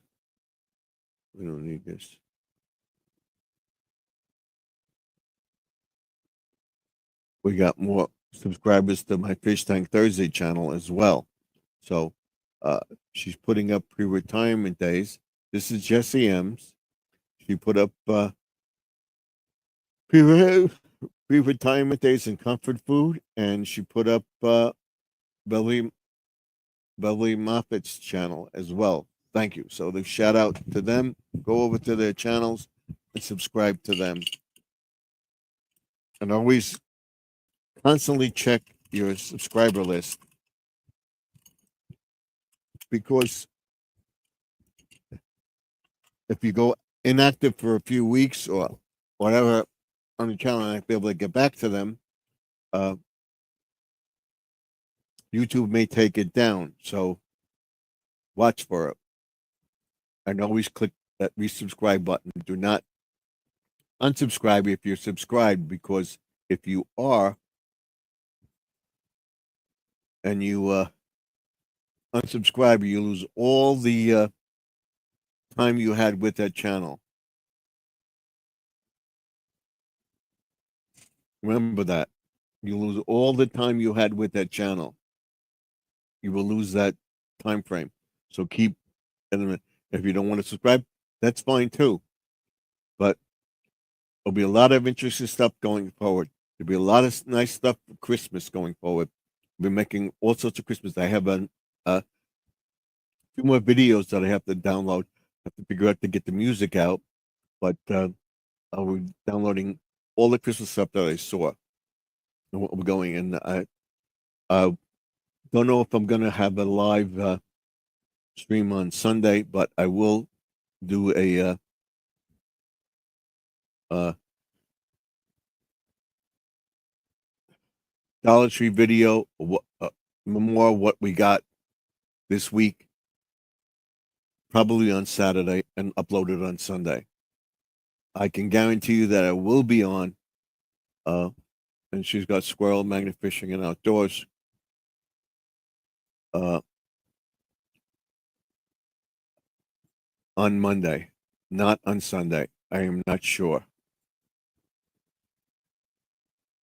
We don't need this. We got more subscribers to my Fish Tank Thursday channel as well. So she's putting up pre-retirement days. This is Jessie M's. She put up pre-retirement days in comfort food, and she put up Beverly Moffitt's channel as well. Thank you. So the shout out to them. Go over to their channels and subscribe to them. And always constantly check your subscriber list, because if you go inactive for a few weeks or whatever on the channel, and I be able to get back to them, YouTube may take it down. So watch for it. And always click that resubscribe button. Do not unsubscribe if you're subscribed, because if you are and you unsubscribe, you lose all the time you had with that channel. Remember that. You lose all the time you had with that channel. You will lose that time frame. So keep, and if you don't want to subscribe, that's fine too. but there'll be a lot of interesting stuff going forward. There'll be a lot of nice stuff for Christmas going forward. We're making all sorts of Christmas. I have a few more videos that I have to download. I have to figure out to get the music out, but I'll be downloading all the Christmas stuff that I saw. And what we're going, and I don't know if I'm gonna have a live stream on Sunday, but I will do a uh, Dollar Tree video, more what we got this week, probably on Saturday, and upload it on Sunday. I can guarantee you that I will be on. And she's got squirrel magnet fishing and outdoors. On Monday, not on Sunday. I am not sure. I'm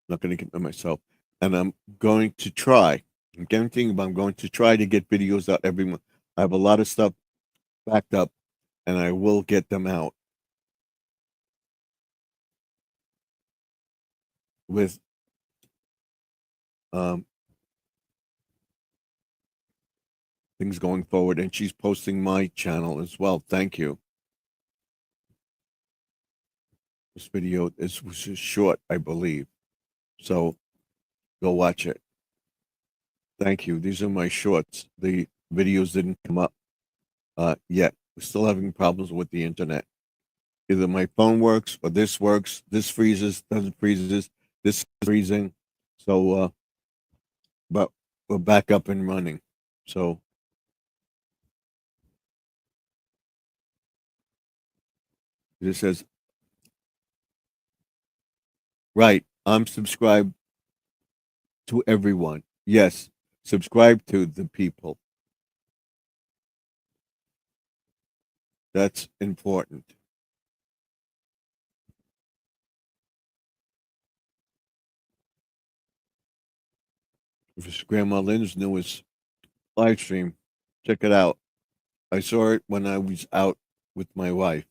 not going to commit myself, and I'm going to try. I'm guaranteeing, but I'm going to try to get videos out every month. I have a lot of stuff backed up, and I will get them out with things going forward. And she's posting my channel as well. Thank you. This video was short, I believe, so go watch it. Thank you. These are my shorts. The videos didn't come up yet. We're still having problems with the internet. Either my phone works or this works. This freezes, doesn't freezes. This is freezing. So, but we're back up and running. So, it says, right, I'm subscribed to everyone. Yes, subscribe to the people. That's important. This is Grandma Lynn's newest live stream. Check it out. I saw it when I was out with my wife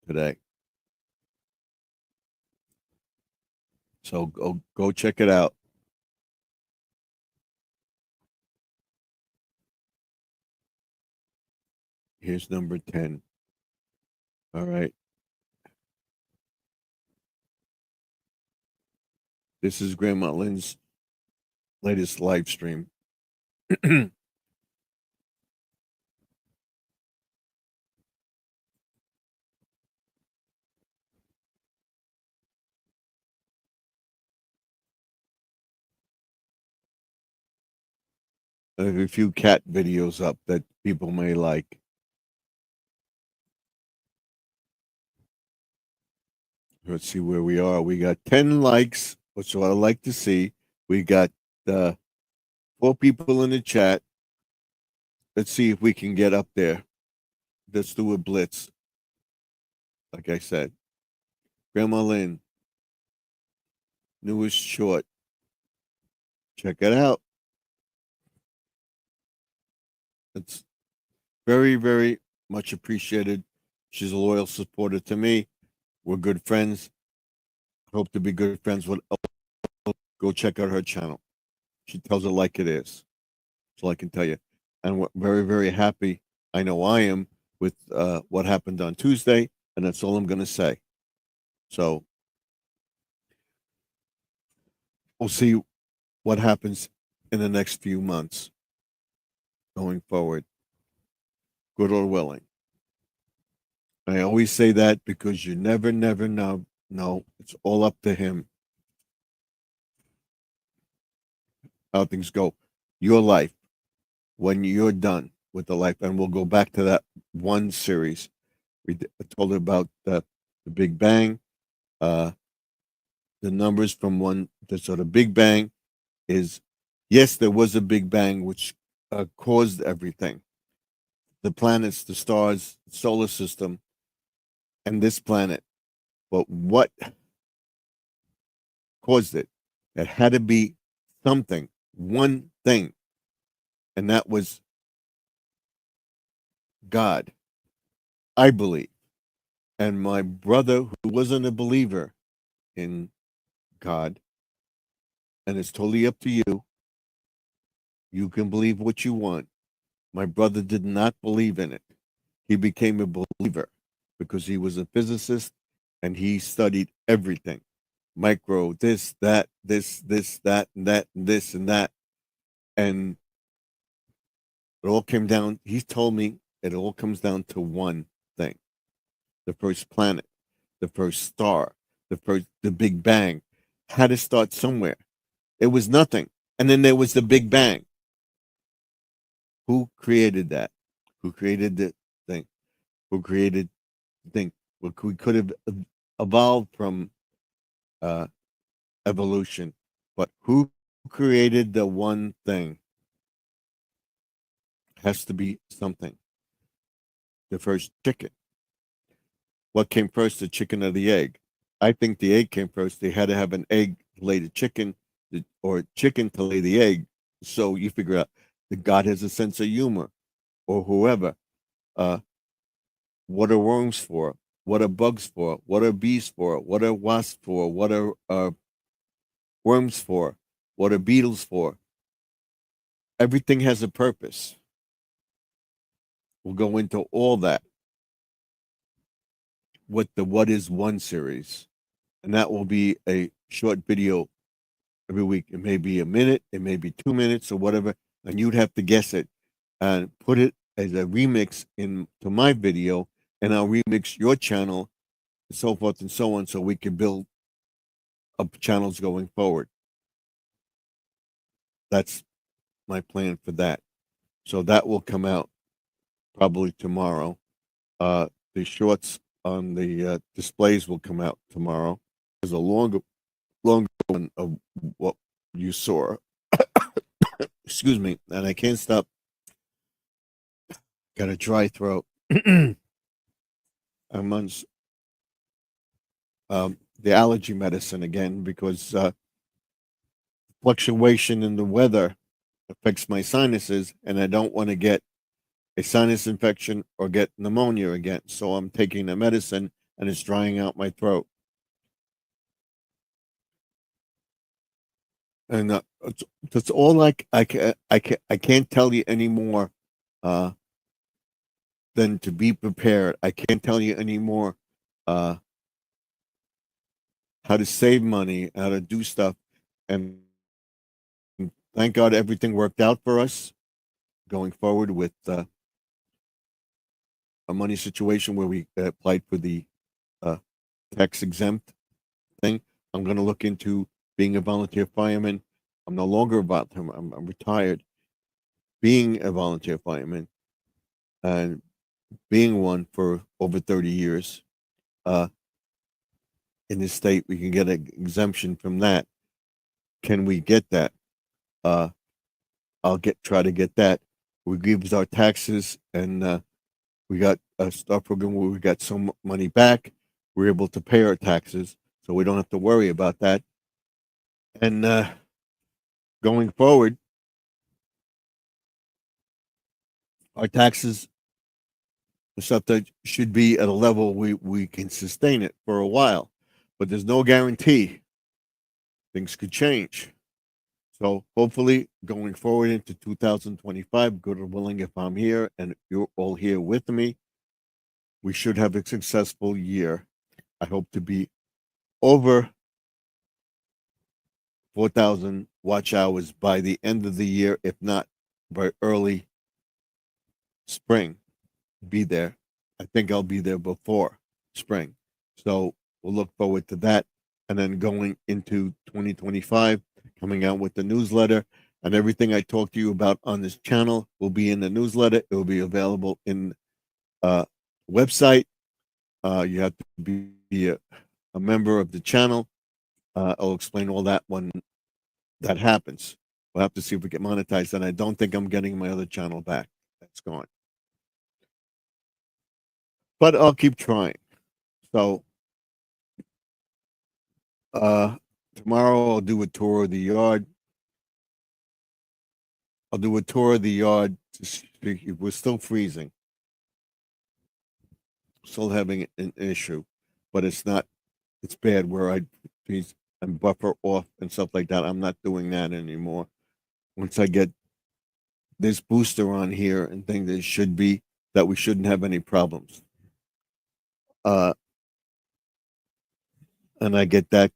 today. So go check it out. Here's number 10. All right. This is Grandma Lynn's latest live stream. I have a few cat videos up that people may like. Let's see where we are. We got 10 likes, which I like to see. We got 4 people in the chat. Let's see if we can get up there. Let's do a blitz. Like I said, Grandma Lynn, newest short. Check it out. It's very, very much appreciated. She's a loyal supporter to me. We're good friends. Hope to be good friends with. Go check out her channel. She tells it like it is. That's all I can tell you. And we're very, very happy. I know I am with what happened on Tuesday, and that's all I'm going to say. So we'll see what happens in the next few months going forward, good or willing. I always say that because you never, never know. No, it's all up to him. How things go. Your life, when you're done with the life, and we'll go back to that one series. We told about the Big Bang. The numbers from one, so the Big Bang is, yes, there was a Big Bang which caused everything. The planets, the stars, solar system, and this planet. But what caused it? It had to be something, one thing, and that was God. I believe. And my brother, who wasn't a believer in God, and it's totally up to you, you can believe what you want. My brother did not believe in it. He became a believer because he was a physicist and he studied everything micro, this, that, that, and that, and this, and that. And it all came down, he told me it all comes down to one thing: the first planet, the first star, the Big Bang had to start somewhere. It was nothing. And then there was the Big Bang. Who created that? Who created the thing? Who created the thing? Well, we could have evolved from uh, evolution, but who created the one thing? Has to be something. The first chicken. What came first, the chicken or the egg? I think the egg came first. They had to have an egg to lay the chicken, or chicken to lay the egg. So you figure out that God has a sense of humor, or whoever. Uh, what are worms for? What are bugs for? What are bees for? What are wasps for? What are worms for? What are beetles for? Everything has a purpose. We'll go into all that with the What is One series. And that will be a short video every week. It may be a minute, it may be 2 minutes or whatever, and you'd have to guess it and put it as a remix into my video, and I'll remix your channel, and so forth and so on, so we can build up channels going forward. That's my plan for that. So that will come out probably tomorrow. The shorts on the displays will come out tomorrow. There's a longer one of what you saw. Excuse me, and I can't stop. Got a dry throat. I'm on the allergy medicine again because fluctuation in the weather affects my sinuses, and I don't want to get a sinus infection or get pneumonia again. So I'm taking the medicine, and it's drying out my throat. And that's all I can't tell you anymore than to be prepared. I can't tell you anymore how to save money, how to do stuff, and thank God everything worked out for us going forward with a money situation where we applied for the uh, tax exempt thing. I'm going to look into being a volunteer fireman. I'm no longer about him. I'm retired. Being a volunteer fireman and being one for over 30 years uh, in this state, we can get an exemption from that. Can we get that? Uh, I'll try to get that. We give our taxes, and we got a star program where we got some money back. We're able to pay our taxes, so we don't have to worry about that. And going forward, our taxes are stuff that should be at a level we can sustain it for a while, but there's no guarantee. Things could change. So hopefully, going forward into 2025, good or willing, if I'm here and you're all here with me, we should have a successful year. I hope to be over 4,000 watch hours by the end of the year, if not by early spring. Be there. I think I'll be there before spring. So we'll look forward to that. And then going into 2025, coming out with the newsletter, and everything I talk to you about on this channel will be in the newsletter. It will be available in website. You have to be a member of the channel. I'll explain all that when that happens. We'll have to see if we get monetized. And I don't think I'm getting my other channel back. That's gone. But I'll keep trying. So tomorrow I'll do a tour of the yard. I'll do a tour of the yard. We're still freezing. still having an issue, but it's not. It's bad where and buffer off and stuff like that. I'm not doing that anymore. Once I get this booster on here and think there should be that we shouldn't have any problems. And I get that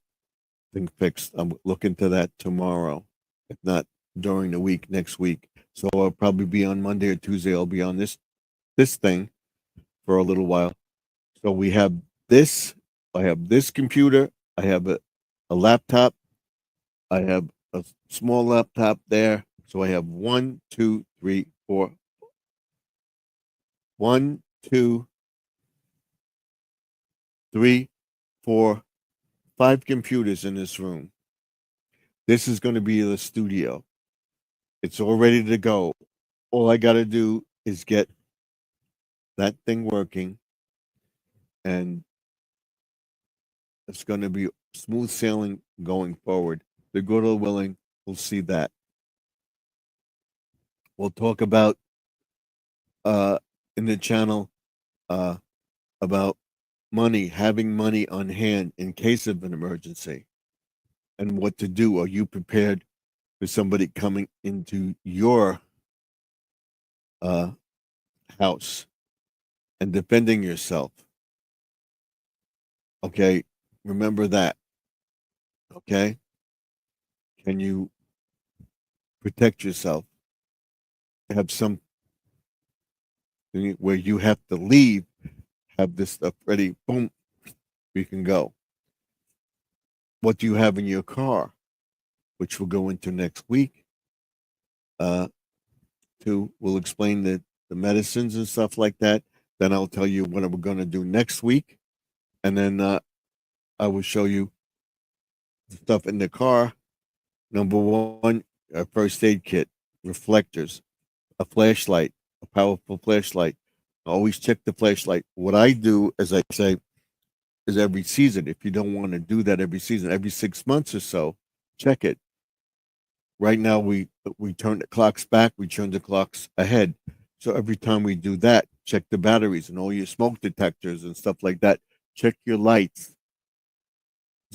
thing fixed. I'm looking to that tomorrow, if not during the week next week. So I'll probably be on Monday or Tuesday. I'll be on this thing for a little while. So we have this. I have this computer. I have a laptop. I have a small laptop there. So I have 1, 2, 3, 4. 1, 2, 3, 4, 5 computers in this room. This is going to be the studio. It's all ready to go. All I got to do is get that thing working, and it's going to be smooth sailing going forward. The good or willing, we'll see that. We'll talk about in the channel about money, having money on hand in case of an emergency, and what to do. Are you prepared for somebody coming into your house and defending yourself? Okay, remember that. Okay, can you protect yourself? Have some where you have to leave, have this stuff ready. Boom, we can go. What do you have in your car, which we'll go into next week? We'll explain the medicines and stuff like that. Then I'll tell you what we're going to do next week, and then I will show you the stuff in the car. Number one, a first aid kit, reflectors, a flashlight, a powerful flashlight. Always check the flashlight. What I do, as I say, is every season. If you don't want to do that every season, every 6 months or so, check it. Right now, we turn the clocks back, we turn the clocks ahead. So every time we do that, check the batteries and all your smoke detectors and stuff like that. Check your lights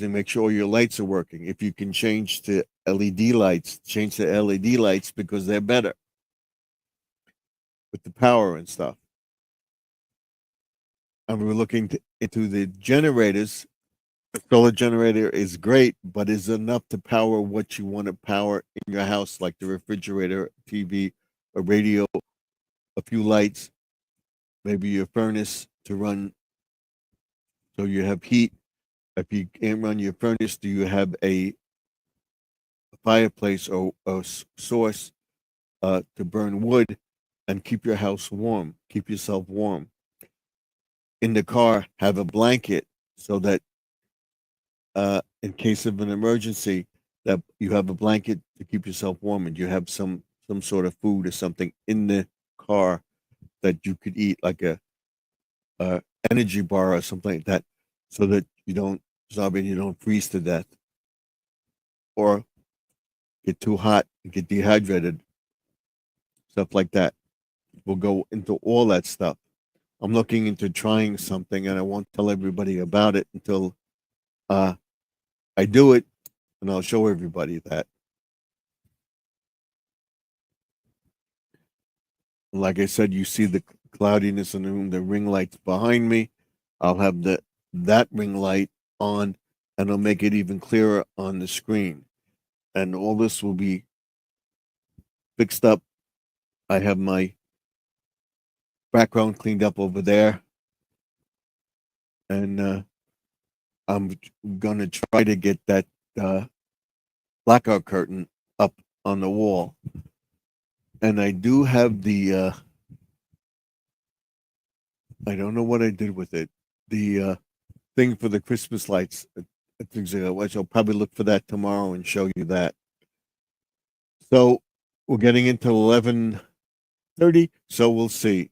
and make sure your lights are working. If you can change to LED lights, change to LED lights because they're better with the power and stuff. And we're looking into the generators. A solar generator is great, but is enough to power what you want to power in your house, like the refrigerator, TV, a radio, a few lights, maybe your furnace to run so you have heat. If you can't run your furnace, do you have a fireplace or a source to burn wood and keep your house warm, keep yourself warm? In the car, have a blanket so that in case of an emergency, that you have a blanket to keep yourself warm, and you have some sort of food or something in the car that you could eat, like a energy bar or something like that, so that you don't you don't freeze to death or get too hot and get dehydrated, stuff like that. We'll go into all that stuff. I'm looking into trying something, and I won't tell everybody about it until I do it, and I'll show everybody that. Like I said, you see the cloudiness in the room, the ring lights behind me. I'll have that ring light on, and I'll make it even clearer on the screen. And all this will be fixed up. I have my background cleaned up over there, and I'm gonna try to get that blackout curtain up on the wall. And I do have the I don't know what I did with it. The thing for the Christmas lights, things like that, which I'll probably look for that tomorrow and show you that. So we're getting into 11:30, so we'll see.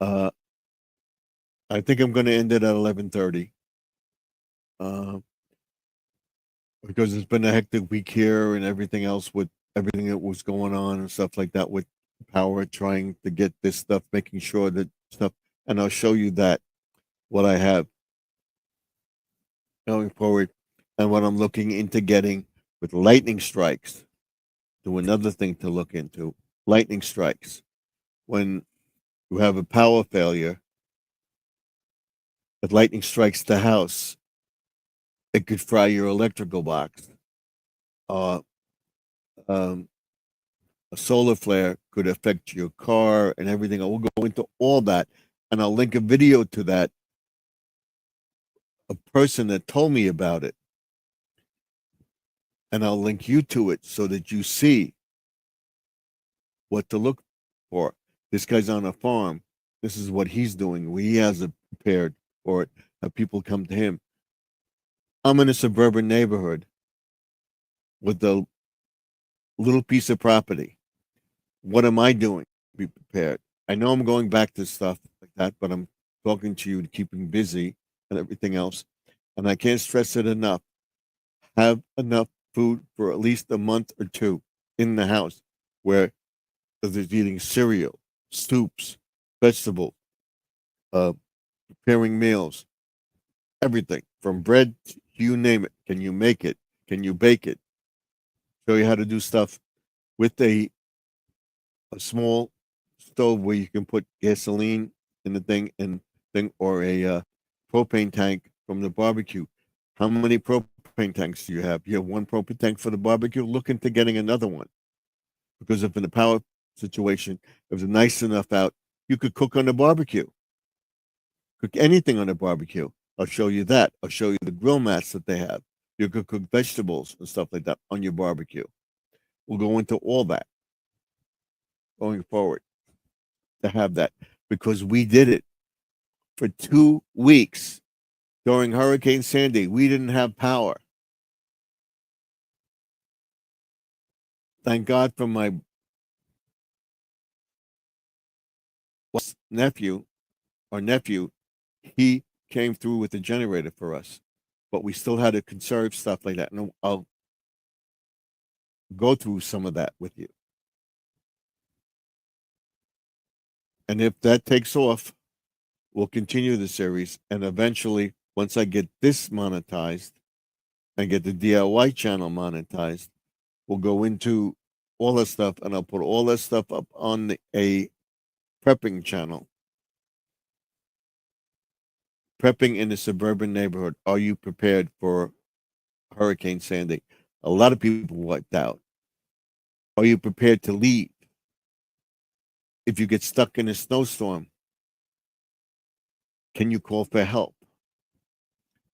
I think I'm going to end it at 11:30 because it's been a hectic week here and everything else with everything that was going on and stuff like that with power, trying to get this stuff, making sure that stuff and I'll show you that what I have going forward and what I'm looking into getting with lightning strikes. To another thing to look into, lightning strikes. When you have a power failure, if lightning strikes the house, it could fry your electrical box. Uh, um, a solar flare could affect your car and everything. I will go into all that, and I'll link a video to that. A person that told me about it, and I'll link you to it so that you see what to look for. This guy's on a farm. This is what he's doing. He has it prepared for it. Have people come to him. I'm in a suburban neighborhood with a little piece of property. What am I doing to be prepared? I know I'm going back to stuff like that, but I'm talking to you to keep me busy and everything else. And I can't stress it enough. Have enough food for at least a month or two in the house where there's eating cereal, soups, vegetables, uh, preparing meals, everything from bread, you name it. Can you make it? Can you bake it? Show you how to do stuff with a small stove where you can put gasoline in the thing or a propane tank from the barbecue. How many propane tanks do you have? You have one propane tank for the barbecue. Look into getting another one because if in the power situation, if it's nice enough out, you could cook on the barbecue. Cook anything on the barbecue. I'll show you that. I'll show you the grill mats that they have. You could cook vegetables and stuff like that on your barbecue. We'll go into all that going forward to have that because we did it for 2 weeks during Hurricane Sandy. We didn't have power. Thank God for my nephew, our nephew, he came through with the generator for us, but we still had to conserve stuff like that. And I'll go through some of that with you. And if that takes off, we'll continue the series. And eventually, once I get this monetized and get the DIY channel monetized, we'll go into all that stuff and I'll put all that stuff up on a prepping channel. Prepping in a suburban neighborhood. Are you prepared for Hurricane Sandy? A lot of people wiped out. Are you prepared to leave? If you get stuck in a snowstorm, can you call for help?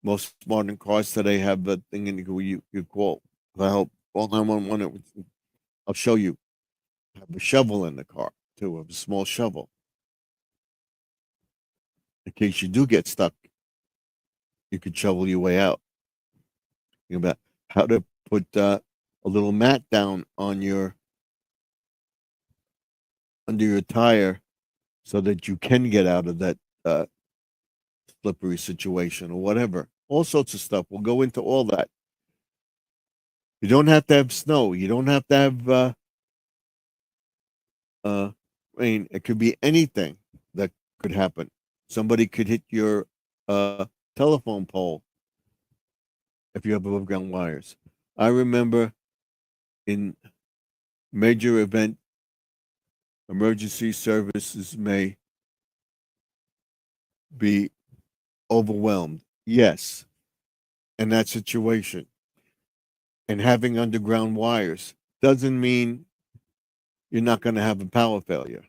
Most modern cars today have a thing in where you call for help. Call 911. I'll show you. Have a shovel in the car too, a small shovel. In case you do get stuck, you could shovel your way out. Think about how to put a little mat down on your under your tire so that you can get out of that slippery situation or whatever. All sorts of stuff. We'll go into all that. You don't have to have snow. You don't have to have rain. It could be anything that could happen. Somebody could hit your telephone pole if you have above ground wires. I remember in major event, emergency services may be overwhelmed. Yes, in that situation. And having underground wires doesn't mean you're not going to have a power failure.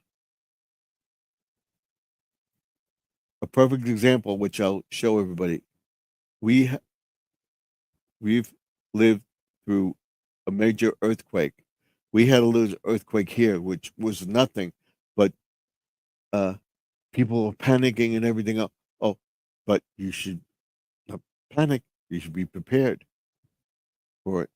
A perfect example, which I'll show everybody. We've lived through a major earthquake. We had a little earthquake here, which was nothing, but people were panicking and everything else. Oh, but you should not panic. You should be prepared for it.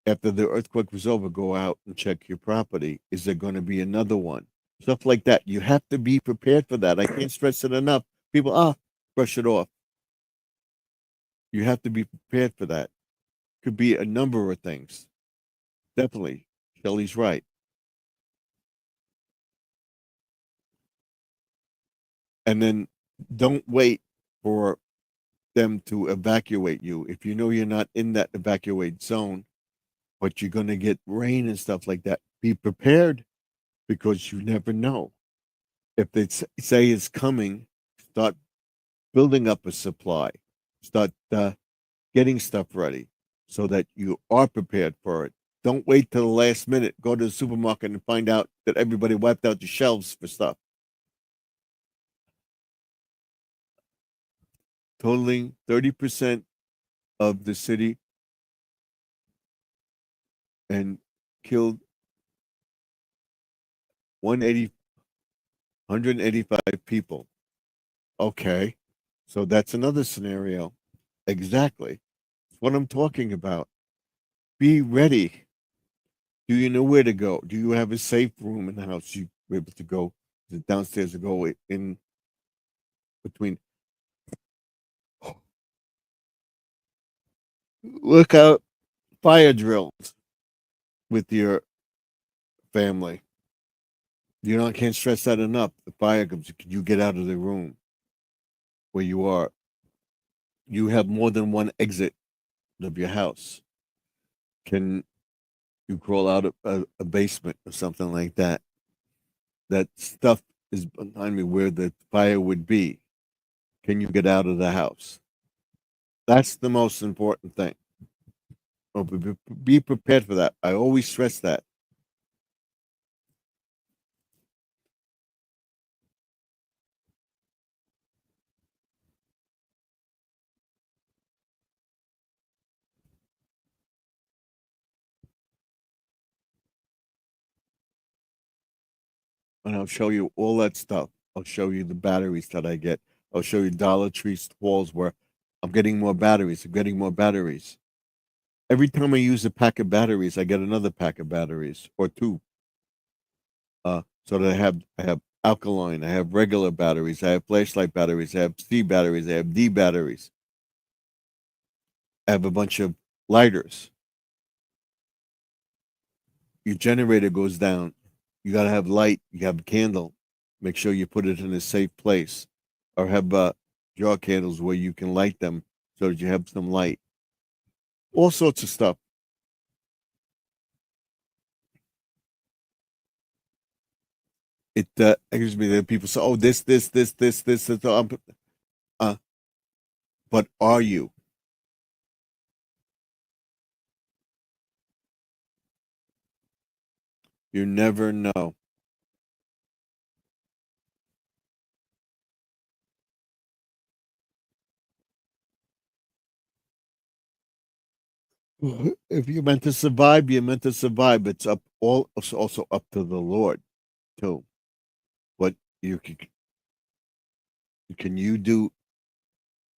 After the earthquake was over, go out and check your property. Is there going to be another one? Stuff like that. You have to be prepared for that. I can't stress it enough. People, brush it off. You have to be prepared for that. Could be a number of things. Definitely. Shelley's right. And then don't wait for them to evacuate you. If you know you're not in that evacuate zone, but you're going to get rain and stuff like that, be prepared because you never know. If they say it's coming, start building up a supply, start getting stuff ready so that you are prepared for it. Don't wait till the last minute. Go to the supermarket and find out that everybody wiped out the shelves for stuff. Totaling 30% of the city and killed 180, 185 people. Okay. So that's another scenario. Exactly. That's what I'm talking about. Be ready. Do you know where to go? Do you have a safe room in the house you're able to go downstairs to go in between? Look out fire drills with your family. You know, I can't stress that enough. The fire comes, you get out of the room where you are. You have more than one exit of your house. Can you crawl out of a basement or something like that? That stuff is behind me where the fire would be. Can you get out of the house? That's the most important thing. Oh, be prepared for that. I always stress that. And I'll show you all that stuff. I'll show you the batteries that I get. I'll show you Dollar Tree stalls where I'm getting more batteries. I'm getting more batteries. Every time I use a pack of batteries, I get another pack of batteries or two. So that I have alkaline, I have regular batteries, I have flashlight batteries, I have C batteries, I have D batteries. I have a bunch of lighters. Your generator goes down. You got to have light. You have a candle. Make sure you put it in a safe place, or have jar candles where you can light them so that you have some light. All sorts of stuff. It excuse me. There people say, "Oh, this." Uh, but are you? You never know. If you're meant to survive, you're meant to survive. It's up all. It's also up to the Lord too. What you can you do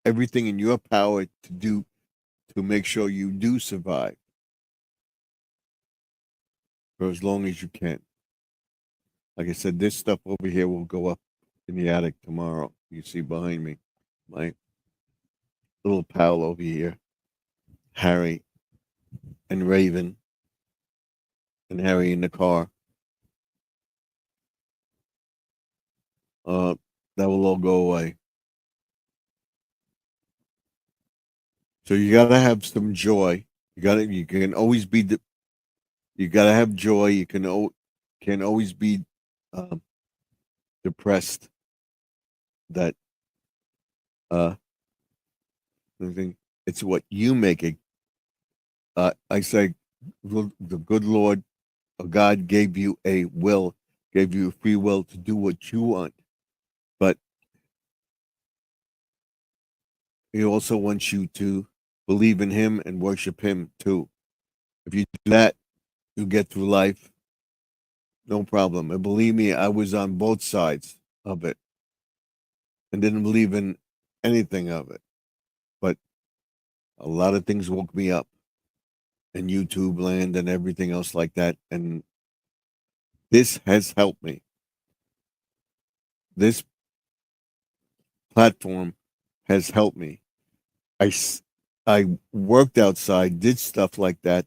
everything in your power to do to make sure you do survive for as long as you can. Like I said, this stuff over here will go up in the attic tomorrow. You see behind me, my little pal over here, Harry and Raven, and Harry in the car. Uh, that will all go away. So you gotta have some joy. You can always be. You gotta have joy. You can always be um, depressed. That uh, I think it's what you make it. I say, the good Lord, God gave you a will, gave you a free will to do what you want, but He also wants you to believe in Him and worship Him too. If you do that, you get through life, no problem. And believe me, I was on both sides of it and didn't believe in anything of it, but a lot of things woke me up, and YouTube land and everything else like that, and this has helped me. This platform has helped me. I I worked outside, did stuff like that,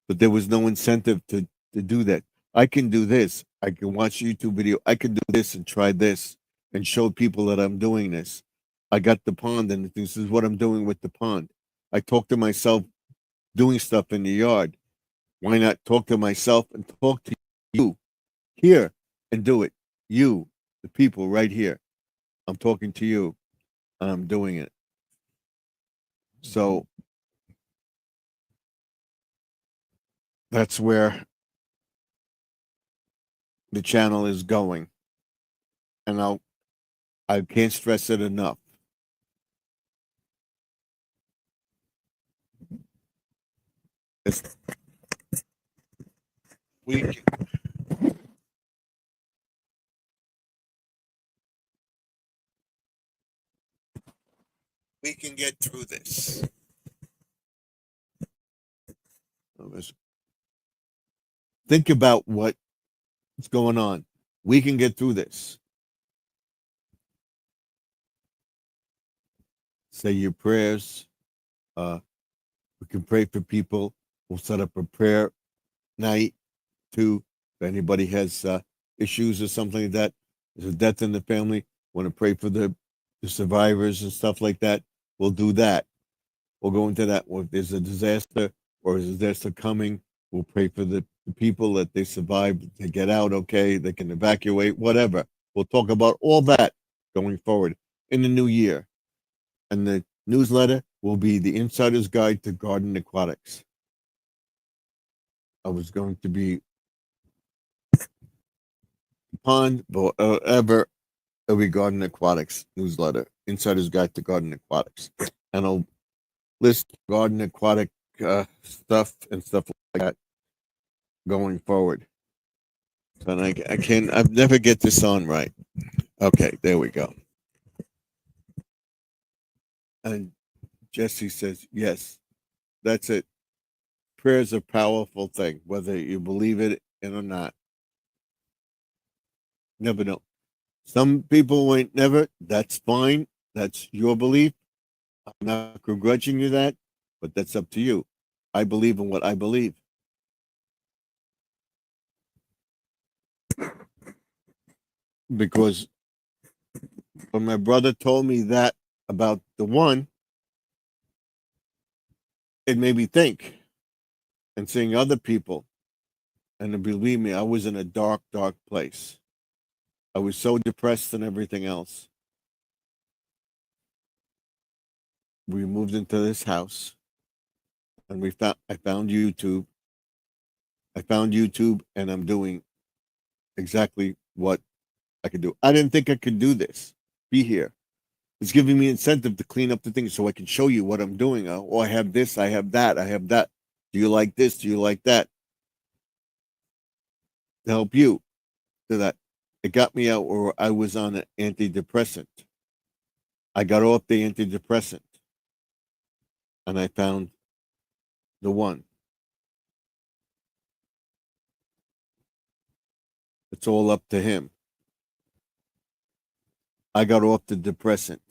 but there was no incentive to do that. I can do this. I can watch a YouTube video. I can do this and try this and showed people that I'm doing this. I got the pond, and this is what I'm doing with the pond. I talk to myself doing stuff in the yard. Why not talk to myself and talk to you here and do it? You, the people right here. I'm talking to you. I'm doing it. So that's where the channel is going. And I can't stress it enough. It's, we we can get through this. Think about what's going on. We can get through this. Say your prayers. We can pray for people. We'll set up a prayer night too. If anybody has issues or something like that, there's a death in the family, want to pray for the survivors and stuff like that, we'll do that. We'll go into that. Or if there's a disaster or is a disaster coming, we'll pray for the people that they survive, to get out okay, they can evacuate, whatever. We'll talk about all that going forward in the new year. And the newsletter will be the Insider's Guide to Garden Aquatics. I was going to be pond, but whatever, it'll be Garden Aquatics newsletter, Insider's Guide to Garden Aquatics. And I'll list garden aquatic stuff and stuff like that going forward. And I've never get this on right. Okay, there we go. And Jesse says, yes, that's it. Prayer is a powerful thing, whether you believe it or not. Never know. Some people won't never. That's fine. That's your belief. I'm not begrudging you that, but that's up to you. I believe in what I believe. Because when my brother told me that about the one, it made me think, and seeing other people. And believe me, I was in a dark, dark place. I was so depressed and everything else. We moved into this house, and I found YouTube. I found YouTube, and I'm doing exactly what I could do. I didn't think I could do this. Be here. It's giving me incentive to clean up the things so I can show you what I'm doing. Oh, I have this, I have that, I have that. Do you like this? Do you like that? To help you to that. It got me out where I was on an antidepressant. I got off the antidepressant and I found the one. It's all up to him. I got off the depressant.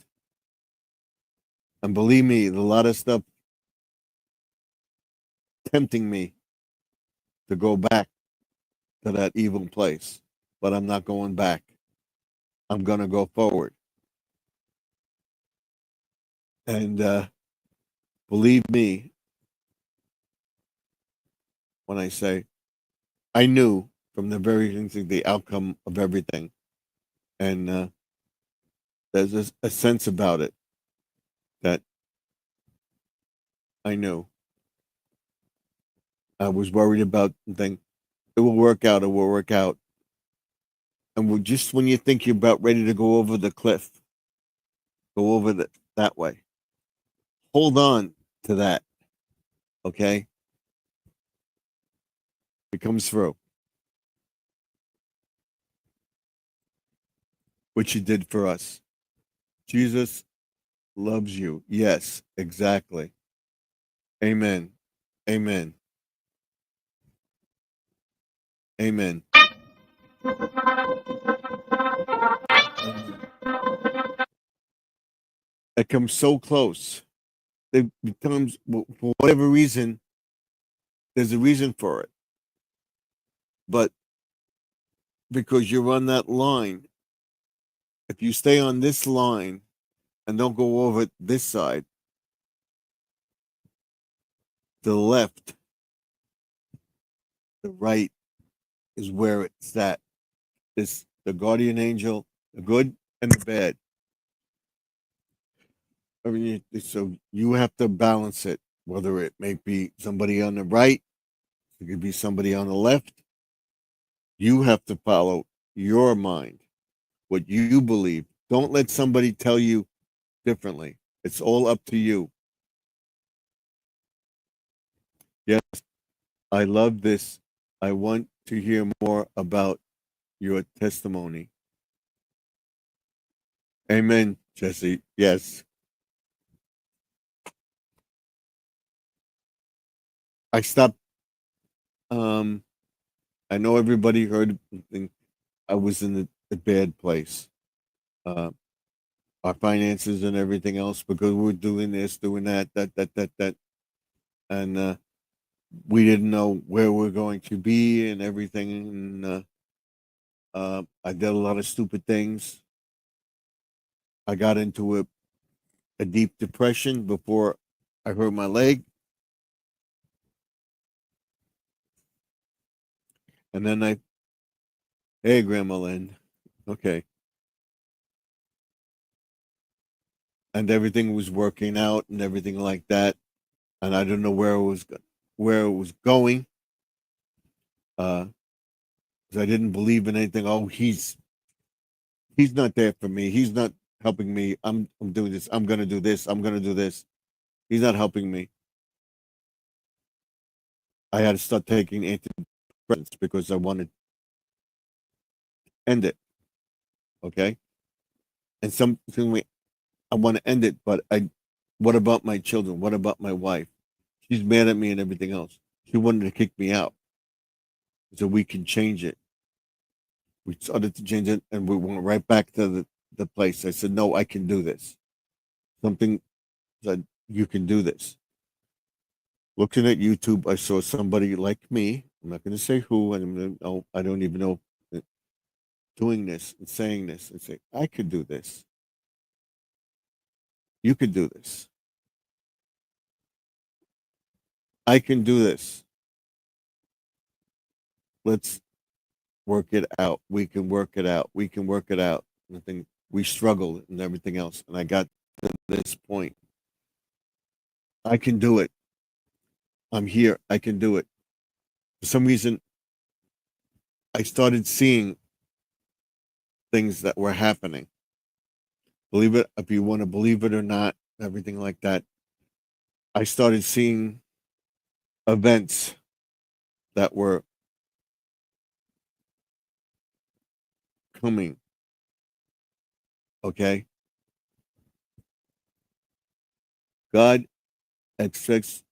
And believe me, a lot of stuff tempting me to go back to that evil place. But I'm not going back. I'm going to go forward. And believe me when I say I knew from the very beginning the outcome of everything. And there's a sense about it that I knew. I was worried about the thing. It will work out. It will work out. And just when you think you're about ready to go over the cliff, go over that way. Hold on to that. Okay? It comes through. What you did for us. Jesus loves you. Yes, exactly. Amen. Amen. Amen. It comes so close. It becomes, for whatever reason, there's a reason for it. But because you're on that line if you stay on this line and don't go over this side, the left, the right is where it's at. It's the guardian angel, the good and the bad. I mean, so you have to balance it, whether it may be somebody on the right, it could be somebody on the left. You have to follow your mind, what you believe. Don't let somebody tell you differently. It's all up to you. Yes, I love this. I want to hear more about your testimony. Amen, Jesse. Yes. I stopped. Um, I know everybody heard. I was in a bad place. Uh, our finances and everything else because we were doing this, doing that, and we didn't know where we're going to be and everything. And I did a lot of stupid things. I got into a deep depression before I hurt my leg, and then hey, Grandma Lynn, okay, and everything was working out and everything like that, and I didn't know where it was going. Uh, because I didn't believe in anything. Oh, he's not there for me. He's not helping me. I'm doing this. I'm gonna do this. I'm gonna do this. He's not helping me. I had to start taking antidepressants because I wanted to end it. Okay, and I want to end it, but I. What about my children? What about my wife? She's mad at me and everything else. She wanted to kick me out, so we can change it. We started to change it, and we went right back to the place. I said, "No, I can do this." Something said, "You can do this." Looking at YouTube, I saw somebody like me. I'm not going to say who, and I don't even know, doing this and saying this and say, I could do this. You could do this. I can do this. Let's work it out. We can work it out. We can work it out. And I think we struggled and everything else. And I got to this point. I can do it. I'm here. I can do it. For some reason, I started seeing things that were happening. Believe it, if you want to believe it or not, everything like that. I started seeing events that were coming. Okay. God expects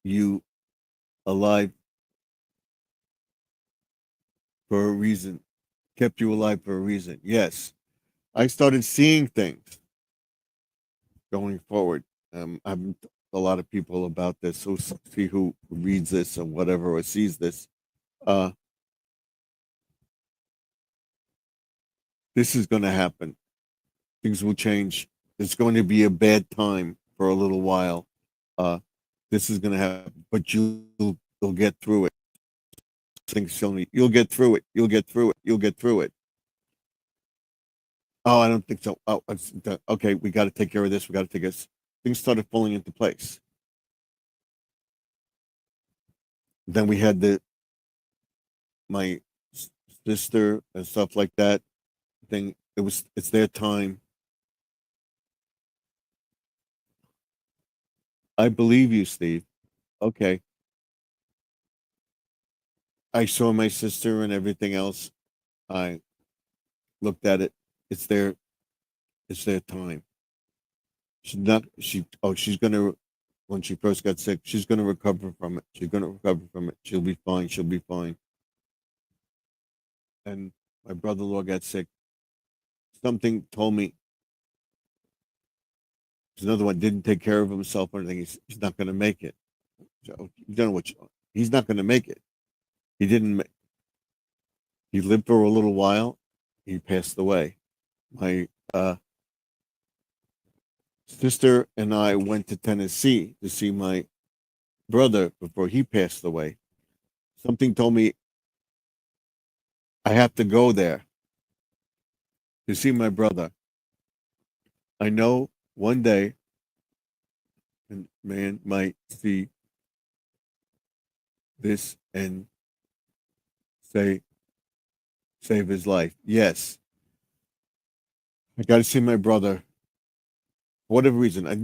you alive for a reason, kept you alive for a reason. Yes. I started seeing things going forward. I'm a lot of people about this who see who reads this or whatever or sees this. Uh, this is going to happen. Things will change. It's going to be a bad time for a little while. Uh, this is going to happen, but you'll get through it. Things tell me you'll get through it. You'll get through it. You'll get through it. Oh, I don't think so. Oh, okay. We got to take care of this. We got to take this. Things started falling into place. Then we had my sister and stuff like that. Thing. It's their time. I believe you, Steve. Okay. I saw my sister and everything else. I looked at it. It's their it's their time. She's not she oh she's gonna when she first got sick, she's gonna recover from it. She's gonna recover from it. She'll be fine. She'll be fine. And my brother in law got sick. Something told me there's another one didn't take care of himself or anything. He's not gonna make it. So you don't know he's not gonna make it. He didn't he lived for a little while. He passed away. My uh, sister and I went to Tennessee to see my brother before he passed away. Something told me I have to go there to see my brother. I know one day a man might see this and say, save his life. Yes, I got to see my brother. For whatever reason, I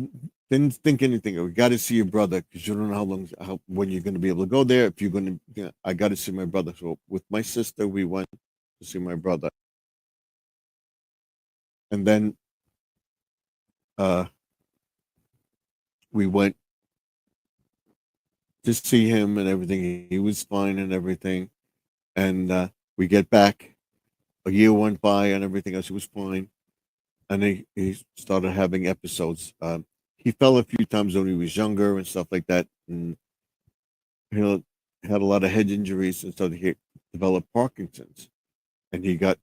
didn't think anything. We got to see your brother because you don't know when you're going to be able to go there. If you're going to, I got to see my brother. So with my sister, we went to see my brother, and then uh, we went to see him and everything. He was fine and everything, and we get back. A year went by and everything else. He was fine, and he started having episodes. He fell a few times when he was younger and stuff like that, and he had a lot of head injuries, and so he developed Parkinson's. And he got,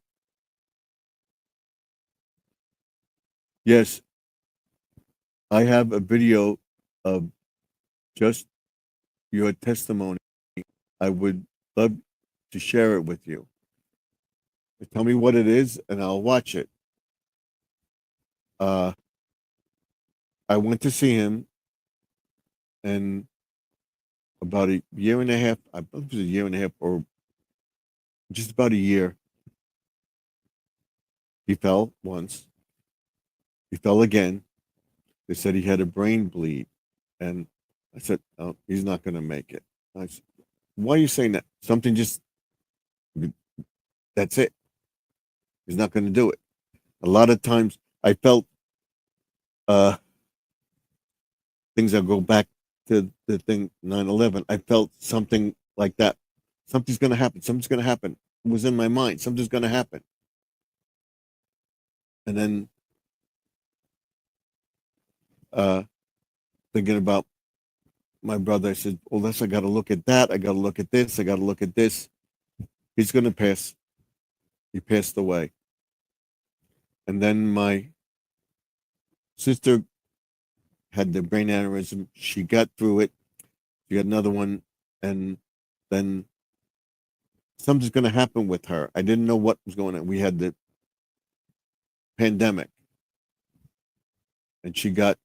yes, I have a video of just your testimony. I would love to share it with you. Tell me what it is, and I'll watch it. Uh, I went to see him, and about a year and a half, I believe it was a year and a half, or just about a year, he fell once. He fell again. They said he had a brain bleed. And I said, oh, he's not going to make it. I said, why are you saying that? Something just, that's it. He's not going to do it. A lot of times I felt uh, things that go back to the thing 9/11. I felt something like that. Something's going to happen. Something's going to happen. It was in my mind. Something's going to happen. And then uh, thinking about my brother, I said, well, I got to look at that. I got to look at this. I got to look at this. He's going to pass. He passed away. And then my sister had the brain aneurysm. She got through it. She got another one. And then something's going to happen with her. I didn't know what was going on. We had the pandemic. And she got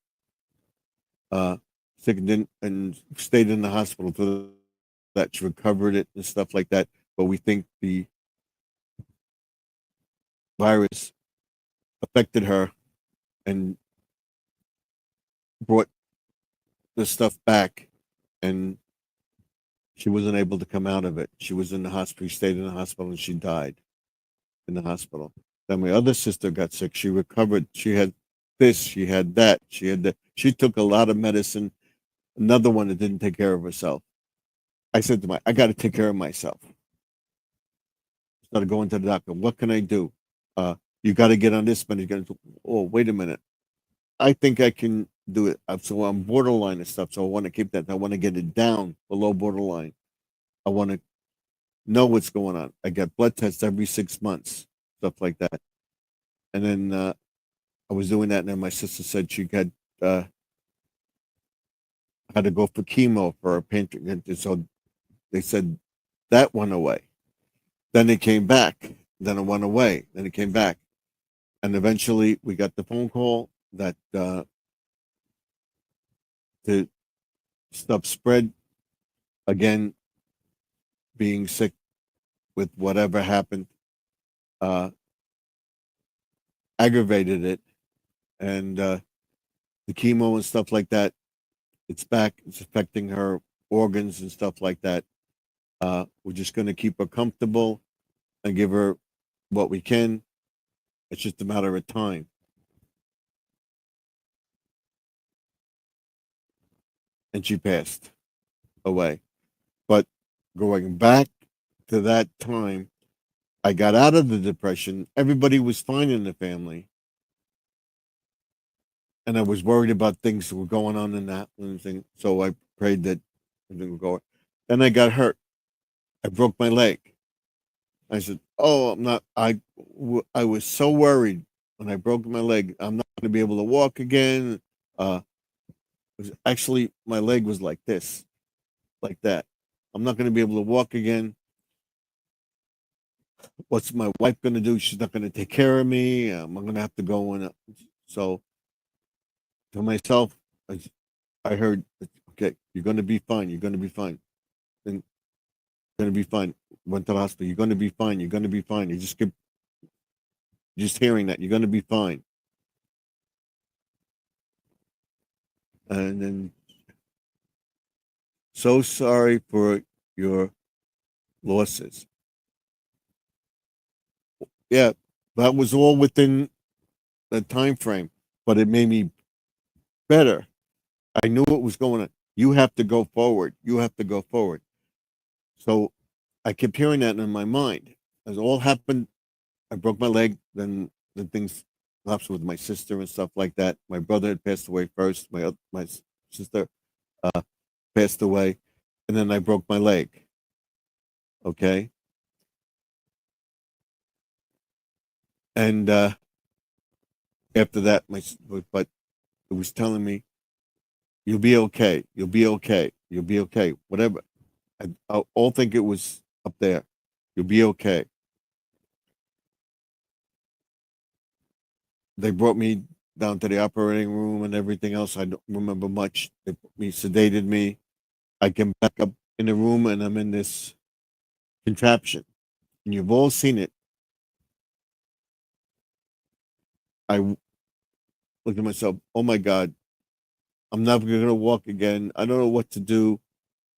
sick and stayed in the hospital for that. She recovered it and stuff like that. But we think the virus affected her and brought the stuff back, and she wasn't able to come out of it. She was in the hospital. She stayed in the hospital, and she died in the hospital. Then my other sister got sick. She recovered. She had this. She had that. She had that. She took a lot of medicine. Another one that didn't take care of herself. I said to I got to take care of myself. Started going to the doctor. What can I do? You got to get on this medicine. Oh, wait a minute. I think I can do it. So I'm borderline and stuff. So I want to keep that. I want to get it down below borderline. I want to know what's going on. I get blood tests every 6 months, stuff like that. And then I was doing that, and then my sister said she had to go for chemo for her pancreas. So they said that went away. Then it came back. Then it went away. Then it came back. And eventually we got the phone call that the stuff spread again, being sick with whatever happened, uh, aggravated it. And the chemo and stuff like that, it's back. It's affecting her organs and stuff like that. We're just going to keep her comfortable and give her what we can. It's just a matter of time. And she passed away. But going back to that time, I got out of the depression. Everybody was fine in the family. And I was worried about things that were going on in that thing. So I prayed that everything would go. Then I got hurt. I broke my leg. I said, "Oh, I'm not." I was so worried when I broke my leg, I'm not going to be able to walk again. Uh, actually, my leg was like this, like that. I'm not going to be able to walk again. What's my wife going to do? She's not going to take care of me. I'm going to have to go in. So to myself, I heard, okay, you're going to be fine. You're going to be fine. And you're going to be fine. Went to the hospital. You're going to be fine. You're going to be fine. You just keep just hearing that. You're going to be fine. And then, so sorry for your losses. Yeah, that was all within the time frame, but it made me better. I knew what was going on. You have to go forward. You have to go forward. So I kept hearing that in my mind. As all happened, I broke my leg. Then things collapsed with my sister and stuff like that. My brother had passed away first. My sister uh, passed away, and then I broke my leg. Okay, and after that, but it was telling me, "You'll be okay. You'll be okay. You'll be okay. Whatever." I all think it was up there. You'll be okay. They brought me down to the operating room and everything else. I don't remember much. They put me, sedated me. I came back up in the room and I'm in this contraption. And you've all seen it. I looked at myself, oh my God, I'm never going to walk again. I don't know what to do.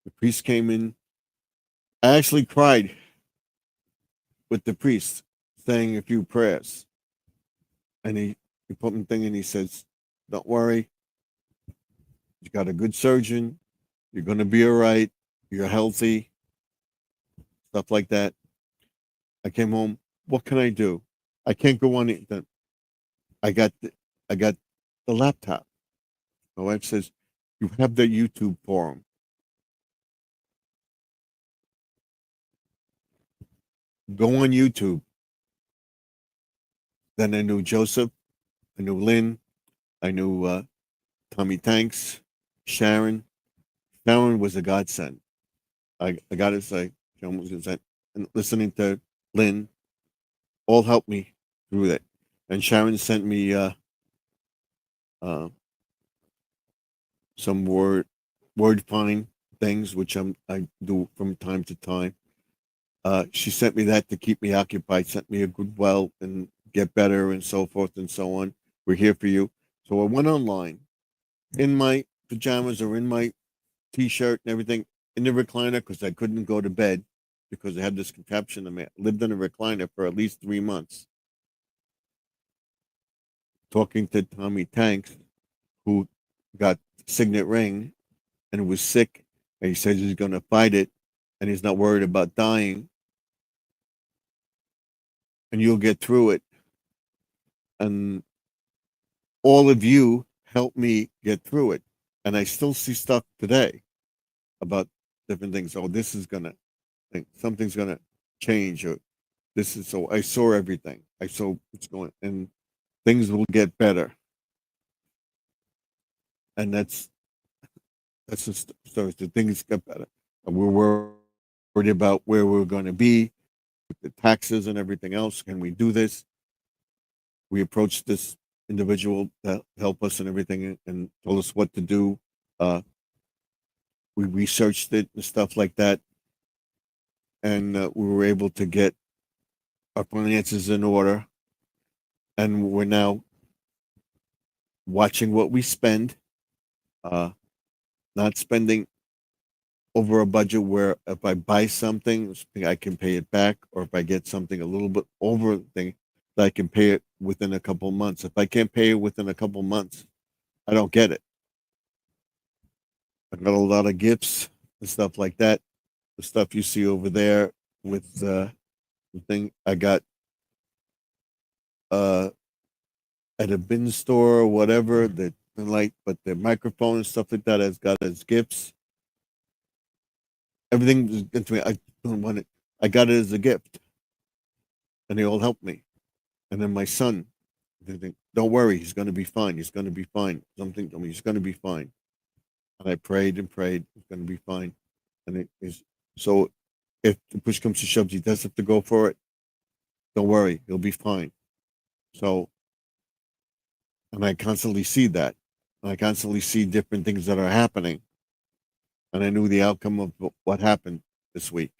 The priest came in. I actually cried with the priest saying a few prayers. And he put me thing and he says, don't worry. You got a good surgeon. You're going to be all right. You're healthy. Stuff like that. I came home. What can I do? I can't go on it. I got I got the laptop. My wife says, you have the YouTube forum. Go on YouTube. Then I knew Joseph. I knew Lynn. I knew Tommy Tanks, Sharon. Sharon was a godsend. I got to say, Sharon was a godsend. And listening to Lynn all helped me through that. And Sharon sent me uh, some word find things, which I do from time to time. She sent me that to keep me occupied, sent me a good well and get better and so forth and so on. We're here for you. So I went online in my pajamas or in my t-shirt and everything in the recliner because I couldn't go to bed because I had this contraption. I lived in a recliner for at least 3 months, talking to Tommy Tanks, who got signet ring and was sick, and he says he's going to fight it, and he's not worried about dying, and you'll get through it. And all of you helped me get through it, and I still see stuff today about different things. Oh, this is gonna think something's gonna change, or this is so. I saw everything. I saw what's going, and things will get better. And that's the story. The things get better. And we're worried about where we're going to be with the taxes and everything else. Can we do this? We approached this individual to help us and everything and told us what to do. Uh, we researched it and stuff like that. And we were able to get our finances in order. And we're now watching what we spend, uh, not spending over a budget where if I buy something, I can pay it back, or if I get something a little bit over the thing, that I can pay it within a couple months. If I can't pay it within a couple months, I don't get it. I got a lot of gifts and stuff like that. The stuff you see over there with the thing I got uh, at a bin store or whatever, the like, but the microphone and stuff like that has got as gifts. Everything is good to me. I don't want it. I got it as a gift, and they all helped me. And then my son They think, don't worry, he's going to be fine. He's going to be fine. Something told me he's going to be fine. And I prayed and prayed. He's going to be fine. And it is so. If the push comes to shove, he does have to go for it. Don't worry, he'll be fine. So, and I constantly see that. And I constantly see different things that are happening. And I knew the outcome of what happened this week.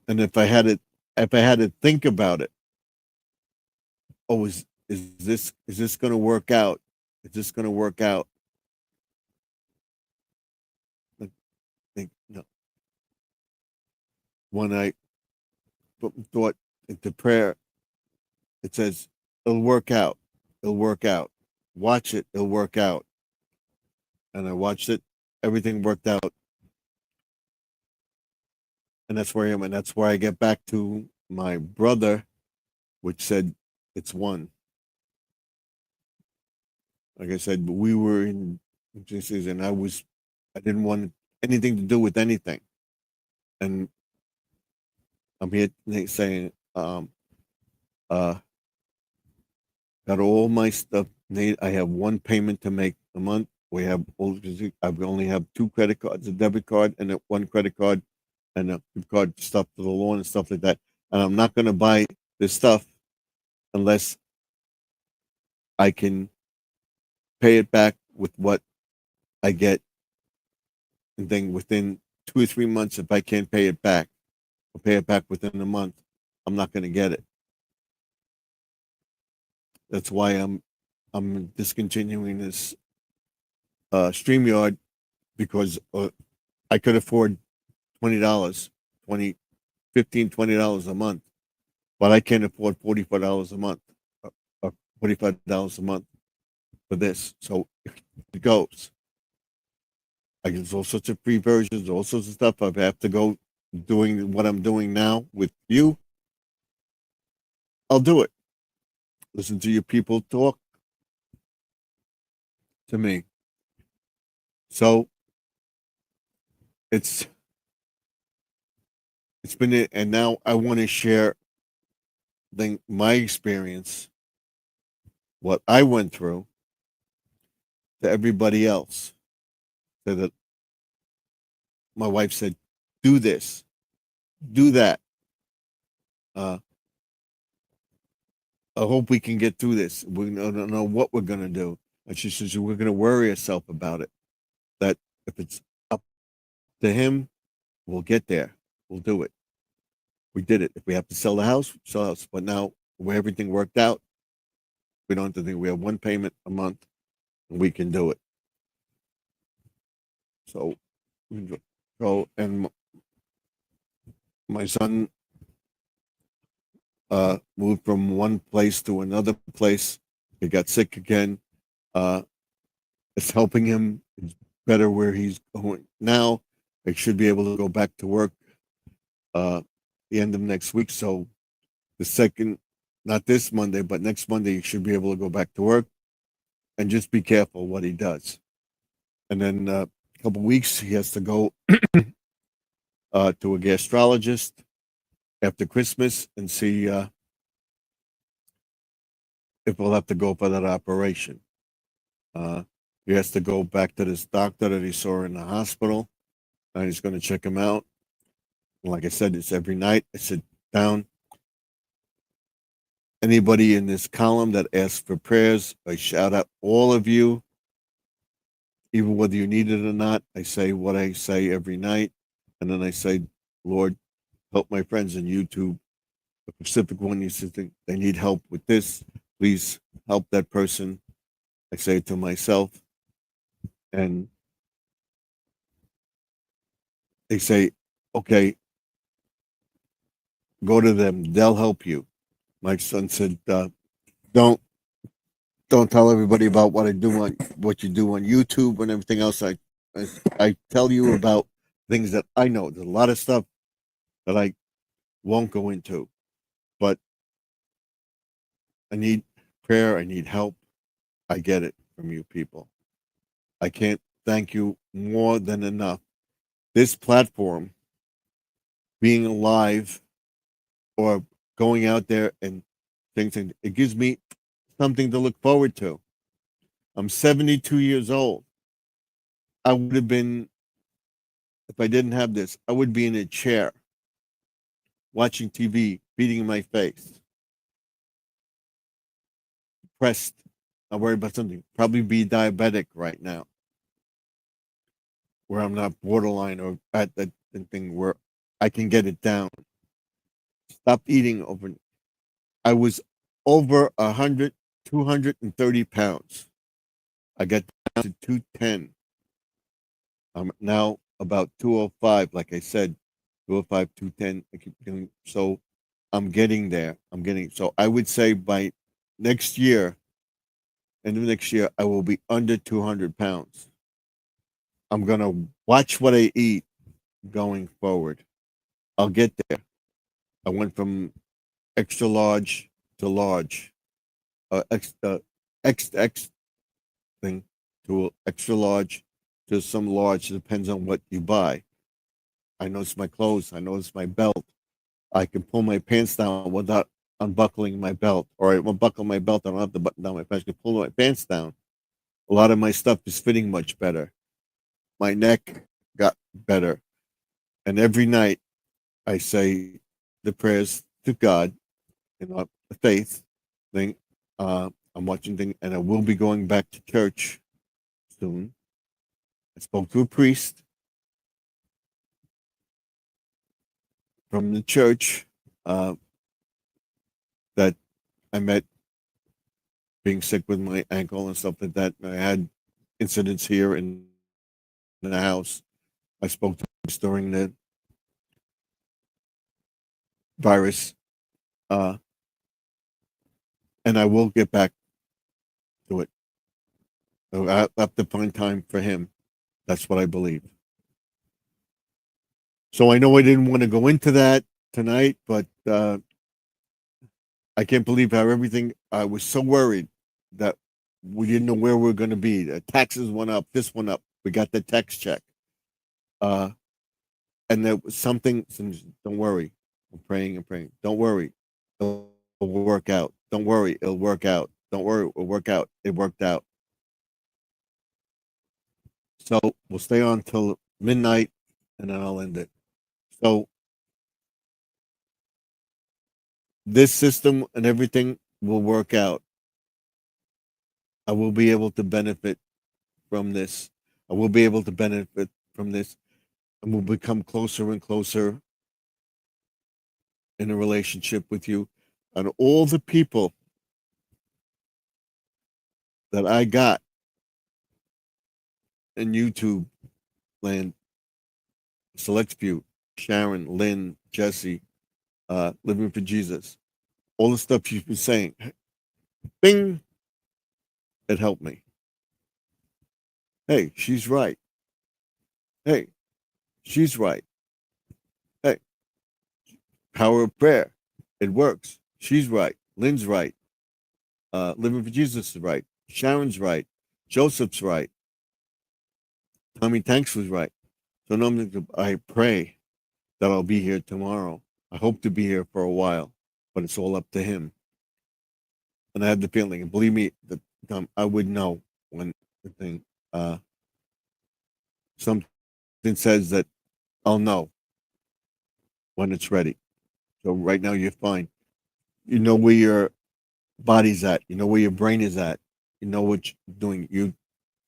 And if I had to think about it, oh, is this going to work out? Is this going to work out? I think no. When I put thought into prayer, it says it'll work out. It'll work out. Watch it. It'll work out. And I watched it. Everything worked out, and that's where I am. And that's where I get back to my brother, which said it's one. Like I said, we were in Jesus, and I didn't want anything to do with anything. And I'm here saying, uh, got all my stuff. I have one payment to make a month. I only have two credit cards, a debit card and one credit card, and a gift card stuff for the loan and stuff like that. And I'm not going to buy this stuff unless I can pay it back with what I get, and then within 2 or 3 months, if I can't pay it back or pay it back within a month, I'm not going to get it. That's why I'm discontinuing this StreamYard, because I could afford $20, $20 a month, but I can't afford $44 a month, or $45 a month for this. So it goes. I get all sorts of free versions, all sorts of stuff. I have to go doing what I'm doing now with you. I'll do it. Listen to your people talk to me. So it's been it, and now I want to share my experience, what I went through, to everybody else. So that my wife said, "Do this, do that." Uh, I hope we can get through this. We don't know what we're gonna do, and she says we're gonna worry ourselves about it. That if it's up to him, we'll get there. We'll do it. We did it. If we have to sell the house, sell the house. But now, where everything worked out, we don't have to think. We have one payment a month, and we can do it. So, and my son moved from one place to another place. He got sick again. Uh, it's helping him. It's better where he's going now. I should be able to go back to work the end of next week. So the second, not this Monday, but next Monday, he should be able to go back to work, and just be careful what he does. And then a couple weeks, he has to go to a gastrologist after Christmas and see if we'll have to go for that operation. He has to go back to this doctor that he saw in the hospital, and he's going to check him out. And like I said, it's every night. I sit down. Anybody in this column that asks for prayers, I shout out all of you, even whether you need it or not. I say what I say every night, and then I say, Lord, help my friends on YouTube. The Pacific one, you think they need help with this. Please help that person. I say it to myself, and they say, okay, go to them. They'll help you. My son said, don't tell everybody about what what you do on YouTube and everything else. I tell you about things that I know. There's a lot of stuff that I won't go into, but I need prayer. I need help. I get it from you people. I can't thank you more than enough. This platform, being alive, or going out there and things. And it gives me something to look forward to. I'm 72 years old. I would have been, if I didn't have this, I would be in a chair watching TV, beating in my face, depressed. I worry about something. Probably be diabetic right now, where I'm not borderline or at that thing where I can get it down. Stop eating over. I was over 100, 230 pounds. I got down to 210. I'm now about 205, like I said, 205, 210. I keep doing so. I'm getting there. So I would say by next year, end of next year, I will be under 200 pounds. I'm going to watch what I eat going forward. I'll get there. I went from extra large to large, XX thing to extra large to some large. Depends on what you buy. I notice my clothes. I notice my belt. I can pull my pants down without unbuckling my belt, or I unbuckle my belt. I don't have to button down my pants. I can pull my pants down. A lot of my stuff is fitting much better. My neck got better, and every night I say the prayers to God, the faith thing. I'm watching thing, and I will be going back to church soon. I spoke to a priest from the church that I met being sick with my ankle and stuff like that. I had incidents here in the house. I spoke to him during the virus, uh, and I will get back to it. So I have to find time for him. That's what I believe. So I know I didn't want to go into that tonight, but I can't believe how everything. I was so worried that we didn't know where we were going to be. The taxes went up. This went up. We got the tax check. And there was something. Don't worry. I'm praying and praying. Don't worry. It'll work out. Don't worry. It'll work out. Don't worry. It'll work out. It worked out. So we'll stay on till midnight, and then I'll end it. So this system and everything will work out. I will be able to benefit from this. I will be able to benefit from this, and we'll become closer and closer in a relationship with you. And all the people that I got in YouTube land, Select Few, Sharon, Lynn, Jesse, Living for Jesus, all the stuff you've been saying, bing, it helped me. Hey, she's right. Hey, she's right. Hey, power of prayer. It works. She's right. Lynn's right. Living for Jesus is right. Sharon's right. Joseph's right. Tommy Tanks was right. So now I pray that I'll be here tomorrow. I hope to be here for a while, but it's all up to him. And I have the feeling, and believe me, that I would know when the thing, something says that I'll know when it's ready. So right now you're fine. You know where your body's at. You know where your brain is at. You know what you're doing. You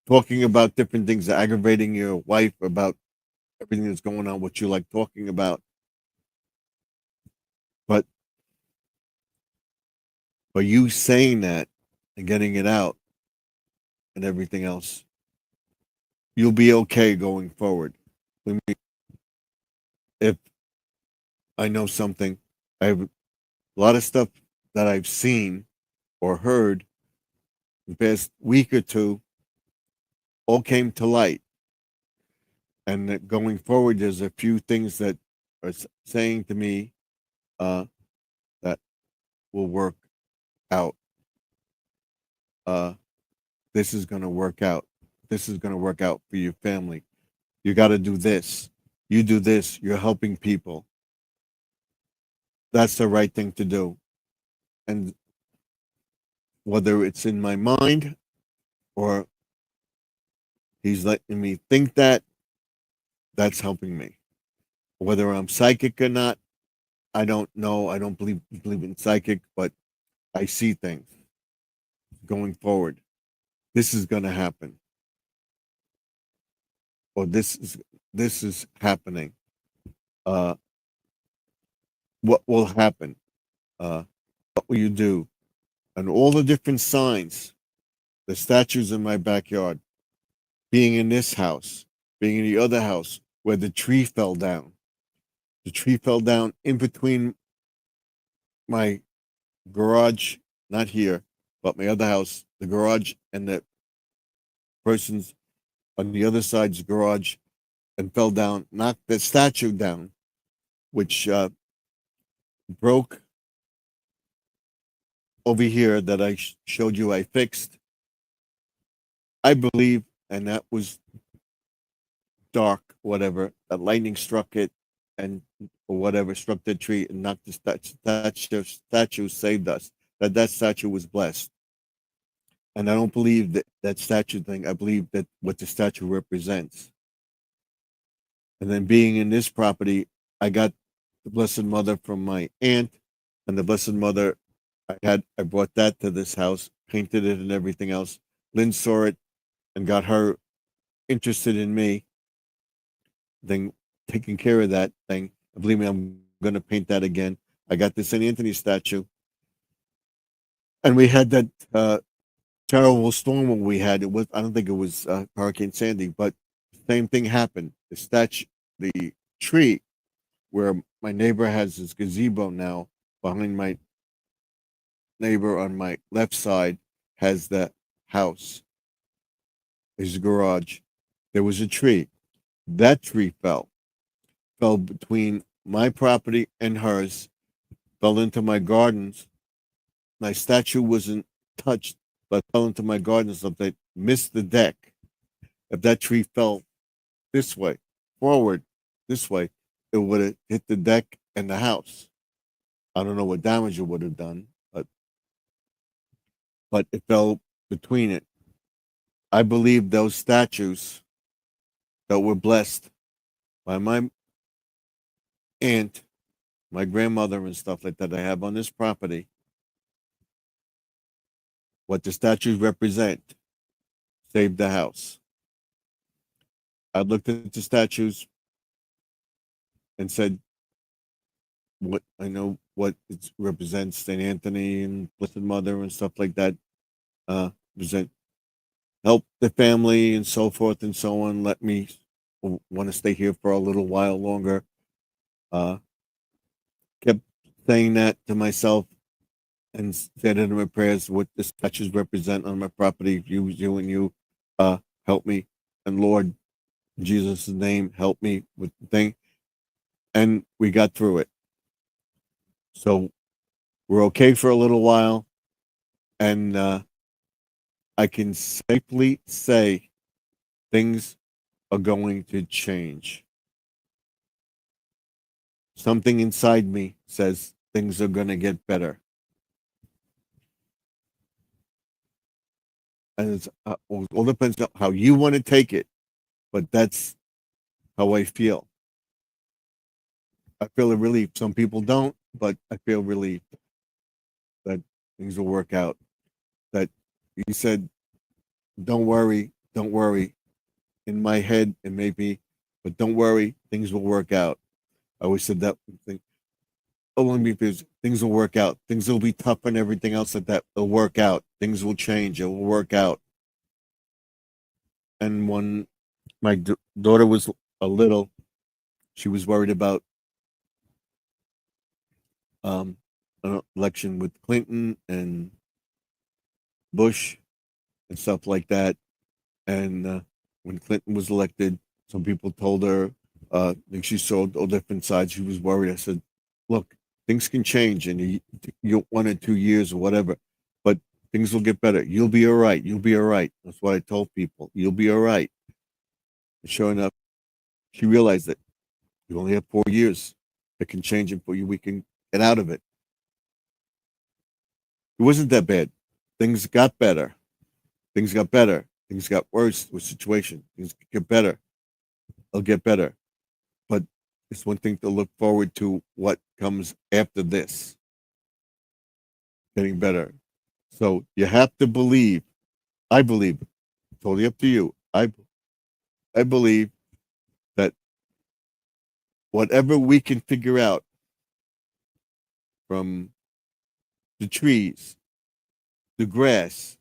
talking about different things, aggravating your wife about everything that's going on, what you like talking about. But by you saying that and getting it out and everything else, you'll be okay going forward. If I know something, I have a lot of stuff that I've seen or heard the past week or two all came to light. And that going forward, there's a few things that are saying to me that will work out. This is going to work out. This is going to work out for your family. You got to do this. You do this. You're helping people. that's the right thing to do. And whether it's in my mind or he's letting me think that, that's helping me. Whether I'm psychic or not, I don't know. I don't believe in psychic, but I see things going forward. This is going to happen, or this is happening. Uh, what will happen? What will you do? And all the different signs, the statues in my backyard, being in this house, being in the other house where the tree fell down. The tree fell down in between my garage, not here, but my other house, the garage, and the person's on the other side's garage, and fell down, knocked the statue down, which broke over here that I showed you I fixed. I believe, and that was dark, whatever, that lightning struck it and or whatever, struck the tree and knocked the statue saved us. That statue was blessed. And I don't believe that statue thing. I believe that what the statue represents. And then being in this property, I got the Blessed Mother from my aunt, and the Blessed Mother I brought that to this house, painted it and everything else. Lynn saw it and got her interested in me. Then taking care of that thing. Believe me, I'm going to paint that again. I got the St. Anthony statue, and we had that terrible storm when we had. It was I don't think it was Hurricane Sandy, but same thing happened. The tree where my neighbor has his gazebo now, behind my neighbor on my left side has the house, his garage. There was a tree. That tree fell between my property and hers, fell into my gardens. My statue wasn't touched, but fell into my gardens. So they missed the deck. If that tree fell this way, forward, this way, it would have hit the deck and the house. I don't know what damage it would have done, but it fell between it. I believe those statues that were blessed by my aunt, my grandmother, and stuff like that I have on this property, what the statues represent, saved the house. I looked at the statues and said, what I know what it represents, St. Anthony and Blessed Mother and stuff like that, represent help the family and so forth and so on. Let me want to stay here for a little while longer. Kept saying that to myself and said it in my prayers, what the statues represent on my property, you and you, help me. And Lord, in Jesus' name, help me with the thing. And we got through it. So we're okay for a little while. And I can safely say things are going to change. Something inside me says things are going to get better. And it's all depends on how you want to take it, but that's how I feel. I feel a relief. Some people don't, but I feel relief that things will work out. That he said, don't worry, don't worry. In my head, it may be, but don't worry, things will work out. I always said that thing. Because things will work out. Things will be tough and everything else like that. They'll work out. Things will change. It will work out. And when my daughter was a little, she was worried about an election with Clinton and Bush and stuff like that. And when Clinton was elected, some people told her, she saw all different sides. She was worried. I said, look, things can change in 1 or 2 years or whatever, but things will get better. You'll be all right. You'll be all right. That's what I told people. You'll be all right. And sure enough, she realized that you only have 4 years. It can change it for you. We can get out of it. It wasn't that bad. Things got better. Things got better. Things got worse with situation. Things get better. They'll get better. But it's one thing to look forward to what comes after this. Getting better. So you have to believe. I believe. Totally up to you. I believe that whatever we can figure out from the trees, the grass,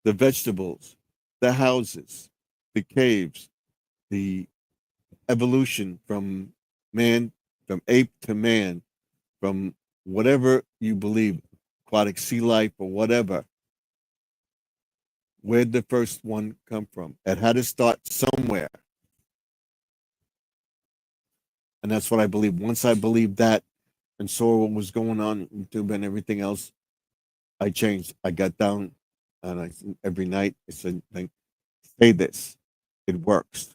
the vegetables, the houses, the caves, the evolution from man, from ape to man, from whatever you believe, aquatic sea life or whatever. Where'd the first one come from? It had to start somewhere. And that's what I believe. Once I believed that and saw what was going on on YouTube and everything else, I changed. I got down and every night I said, say this. It works.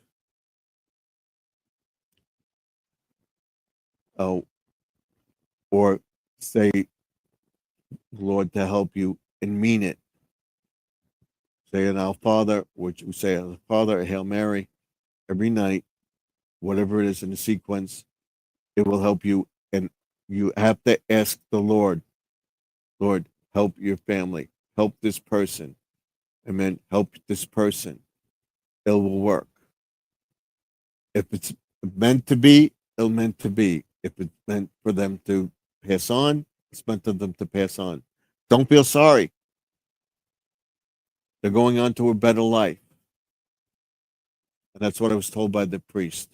Oh, or say, Lord, to help you and mean it. Say an Our Father, which we say Our Father, a Hail Mary, every night, whatever it is in the sequence, it will help you. And you have to ask the Lord, Lord, help your family, help this person. Amen. Help this person. It will work. If it's meant to be, it'll meant to be. If it's meant for them to pass on, it's meant for them to pass on. Don't feel sorry. They're going on to a better life. And that's what I was told by the priest.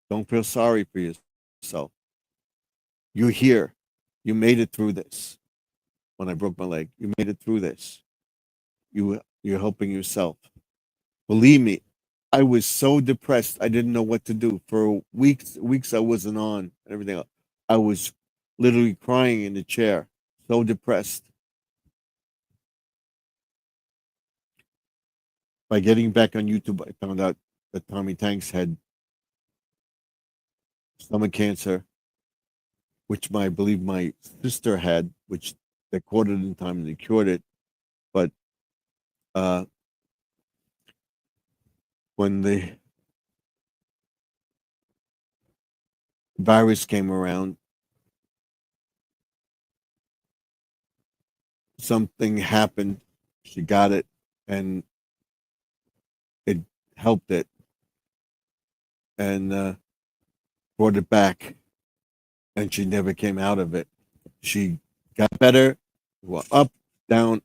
Don't feel sorry for yourself. You're here. You made it through this. When I broke my leg, you made it through this. You're helping yourself. Believe me, I was so depressed. I didn't know what to do. For weeks I wasn't on and everything else. I was literally crying in the chair, so depressed. By getting back on YouTube, I found out that Tommy Tanks had stomach cancer, which I believe my sister had, which they caught it in time and they cured it. But when the virus came around, something happened. She got it, and it helped it, and brought it back, and she never came out of it. She got better. Well, up, down,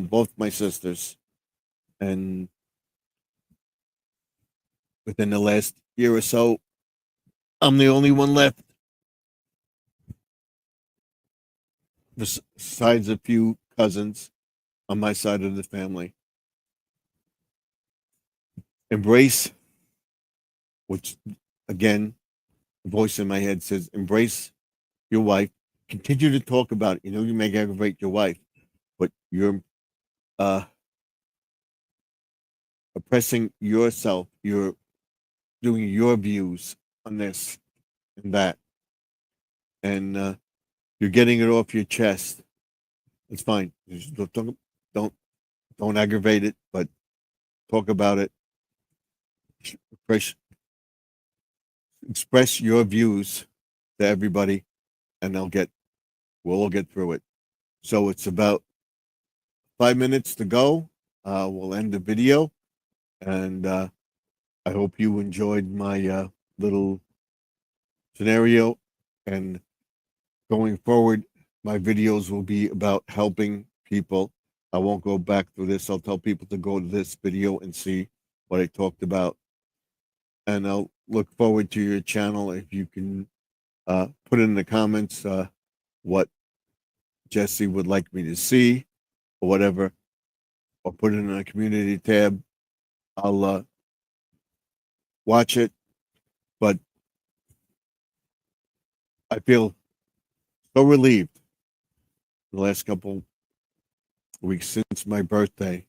both my sisters. And within the last year or so, I'm the only one left. Besides a few cousins on my side of the family. Embrace, which again, the voice in my head says, embrace your wife. Continue to talk about it. You know, you may aggravate your wife, but you're oppressing yourself. You're doing your views on this and that, and you're getting it off your chest. It's fine. Just don't aggravate it, but talk about it. Express your views to everybody, and we'll all get through it. So it's about 5 minutes to go. We'll end the video, and I hope you enjoyed my little scenario. And going forward, my videos will be about helping people. I won't go back through this. I'll tell people to go to this video and see what I talked about. And I'll look forward to your channel if you can put in the comments what Jesse would like me to see or whatever, or put it in a community tab. I'll watch it, but I feel so relieved the last couple weeks since my birthday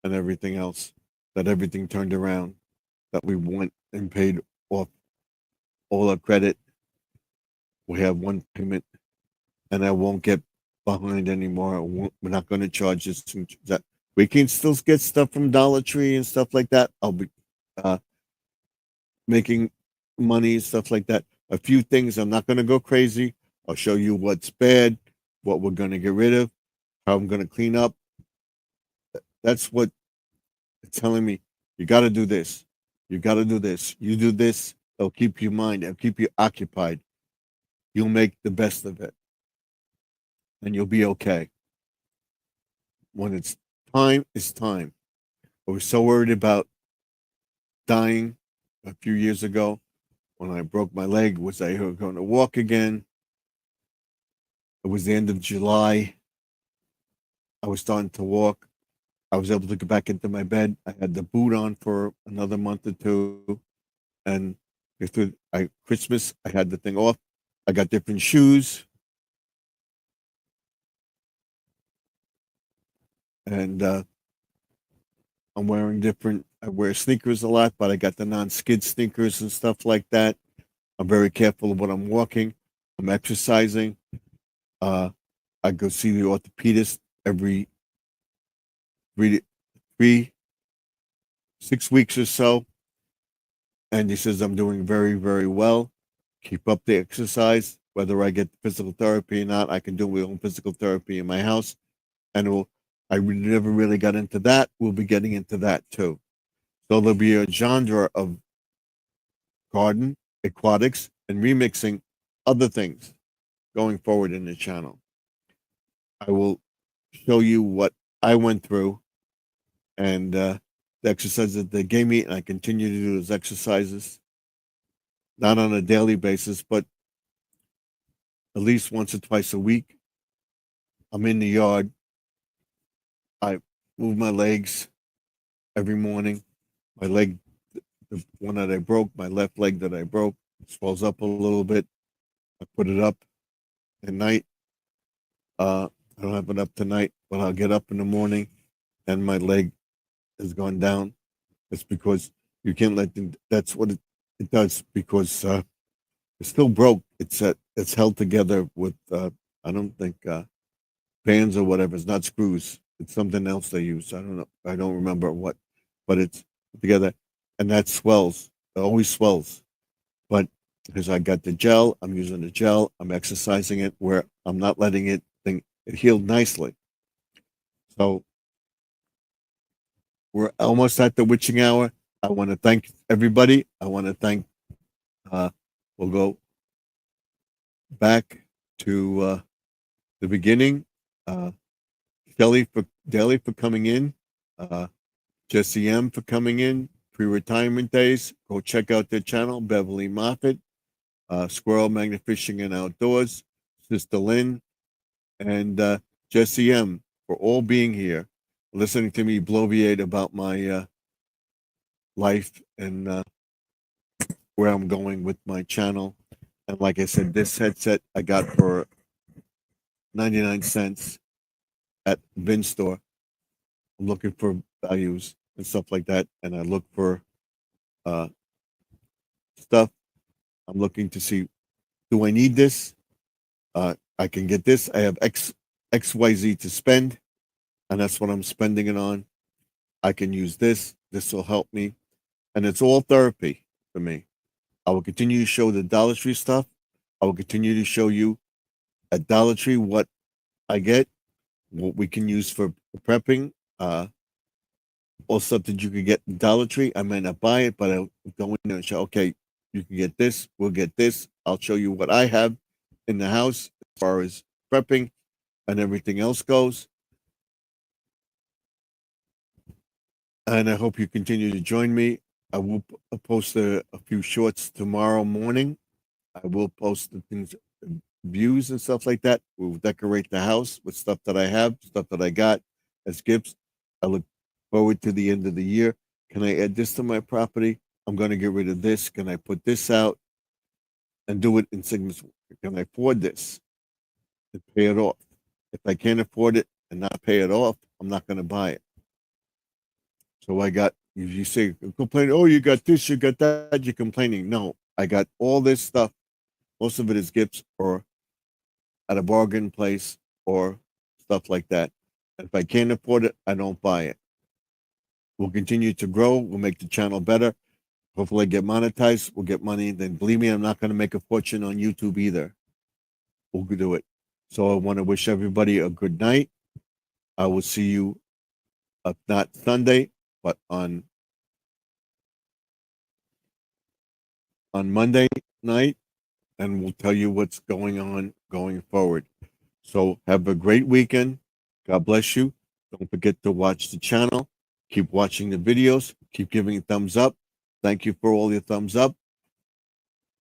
and everything else, that everything turned around, that we went and paid off all our credit. We have one payment and I won't get behind anymore. We're not going to charge this. That we can still get stuff from Dollar Tree and stuff like that. I'll be uh, making money and stuff like that. A few things. I'm not going to go crazy. I'll show you what's bad, what we're going to get rid of, how I'm going to clean up. That's what it's telling me. You got to do this. You got to do this. You do this. It'll keep you mind. It'll keep you occupied. You'll make the best of it, and you'll be okay. When it's time, it's time. I was so worried about dying a few years ago when I broke my leg. Was I going to walk again? It was the end of July. I was starting to walk. I was able to get back into my bed. I had the boot on for another month or two, and after Christmas, I had the thing off. I got different shoes, and I'm wearing different. I wear sneakers a lot, but I got the non-skid sneakers and stuff like that. I'm very careful of what I'm walking. I'm exercising. Uh, I go see the orthopedist every three, 6 weeks or so, and he says I'm doing very, very well. Keep up the exercise. Whether I get physical therapy or not, I can do my own physical therapy in my house, and I never really got into that. We'll be getting into that too. So there'll be a genre of garden, aquatics, and remixing other things going forward in the channel. I will show you what I went through and the exercises that they gave me, and I continue to do those exercises, not on a daily basis, but at least once or twice a week. I'm in the yard. I move my legs every morning. My leg, the one that I broke, my left leg that I broke, swells up a little bit. I put it up at night. I don't have it up tonight, but I'll get up in the morning and my leg has gone down. It's because you can't let them, that's what it does because it's still broke. It's held together with I don't think bands or whatever. It's not screws. It's something else they use. I don't know. I don't remember what, but it's together, and that swells. It always swells. But because I got the gel, I'm using the gel. I'm exercising it where I'm not letting it think it healed nicely. So we're almost at the witching hour. I want to thank everybody. I want to thank. We'll go back to the beginning. Uh, Daly for coming in. Jesse M for coming in. Pre-retirement days. Go check out their channel. Beverly Moffat, Squirrel Magnifishing and Outdoors, Sister Lynn, and Jesse M for all being here, listening to me bloviate about my life and where I'm going with my channel. And like I said, this headset I got for 99 cents at Bin store. I'm looking for values and stuff like that, and I look for uh, stuff. I'm looking to see, do I need this? I can get this. I have XYZ to spend, and that's what I'm spending it on. I can use this. This will help me, and it's all therapy for me. I will continue to show the Dollar Tree stuff. I will continue to show you at Dollar Tree what I get, what we can use for prepping. All stuff that you could get in Dollar Tree. I might not buy it, but I'll go in there and show, okay, you can get this, we'll get this. I'll show you what I have in the house as far as prepping and everything else goes. And I hope you continue to join me. I will post a few shorts tomorrow morning. I will post the things, views and stuff like that. We'll decorate the house with stuff that I have, stuff that I got as gifts. I look forward to the end of the year. Can I add this to my property? I'm going to get rid of this. Can I put this out and do it in segments? Can I afford this and pay it off? If I can't afford it and not pay it off, I'm not going to buy it. So I got, you say, complain, oh, you got this, you got that, you're complaining. No, I got all this stuff. Most of it is gifts or at a bargain place or stuff like that. If I can't afford it, I don't buy it. We'll continue to grow. We'll make the channel better. Hopefully get monetized. We'll get money. Then believe me, I'm not going to make a fortune on YouTube either. We'll do it. So I want to wish everybody a good night. I will see you, not Sunday, but on Monday night, and we'll tell you what's going on going forward. So have a great weekend. God bless you. Don't forget to watch the channel. Keep watching the videos. Keep giving thumbs up. Thank you for all your thumbs up,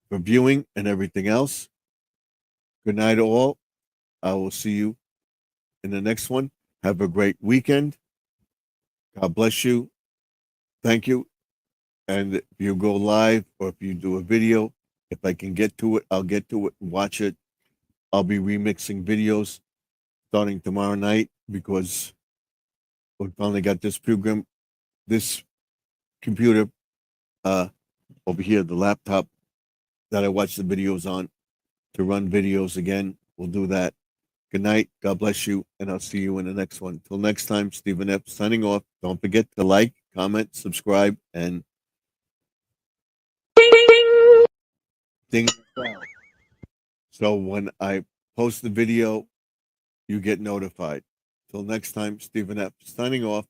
for viewing, and everything else. Good night, all. I will see you in the next one. Have a great weekend. God bless you. Thank you. And if you go live or if you do a video, if I can get to it, I'll get to it and watch it. I'll be remixing videos starting tomorrow night because we finally got this program, this computer over here, the laptop that I watch the videos on to run videos again. We'll do that. Good night. God bless you. And I'll see you in the next one. Till next time, Stephen F. signing off. Don't forget to like, comment, subscribe, and ding the bell. So when I post the video, you get notified. Till next time, Stephen F. signing off.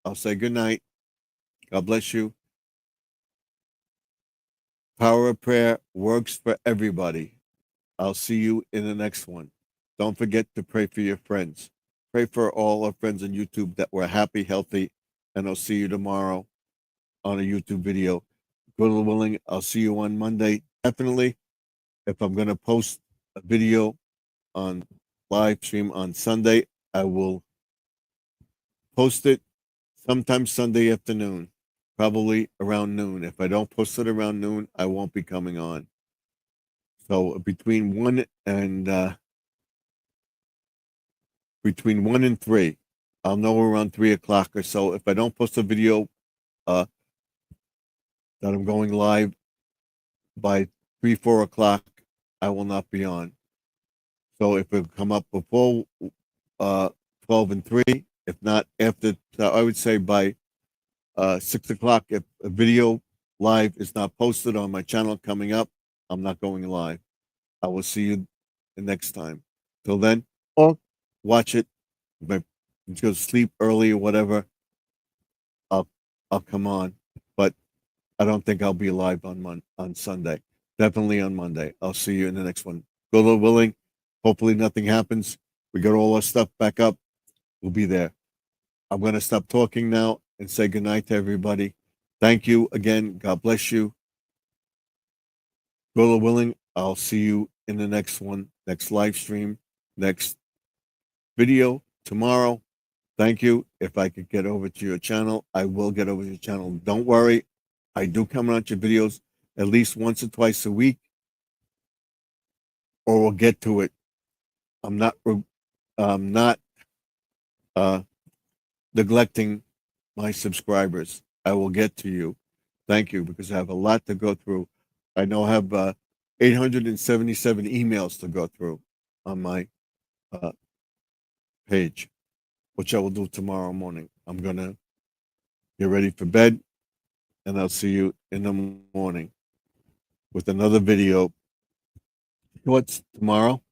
I'll say good night. God bless you. Power of prayer works for everybody. I'll see you in the next one. Don't forget to pray for your friends. Pray for all our friends on YouTube that we're happy, healthy, and I'll see you tomorrow on a YouTube video. God willing, I'll see you on Monday. Definitely, if I'm going to post a video on live stream on Sunday, I will post it sometime Sunday afternoon, probably around noon. If I don't post it around noon, I won't be coming on. So between 1 and 3, I'll know around 3 o'clock or so. If I don't post a video that I'm going live by 3, 4 o'clock, I will not be on. So if it come up before 12 and 3, if not after, I would say by 6 o'clock, if a video live is not posted on my channel coming up, I'm not going live. I will see you the next time. Till then, or watch it. If I go to sleep early or whatever, I'll come on. But I don't think I'll be live on Sunday. Definitely on Monday. I'll see you in the next one. God willing, hopefully nothing happens. We got all our stuff back up. We'll be there. I'm going to stop talking now and say goodnight to everybody. Thank you again. God bless you. God willing, I'll see you in the next one, next live stream, next video tomorrow. Thank you. If I could get over to your channel, I will get over to your channel. Don't worry. I do come on your videos at least once or twice a week, or we'll get to it. I'm not neglecting my subscribers. I will get to you. Thank you, because I have a lot to go through. I know I have 877 emails to go through on my page, which I will do tomorrow morning. I'm going to get ready for bed, and I'll see you in the morning with another video. What's tomorrow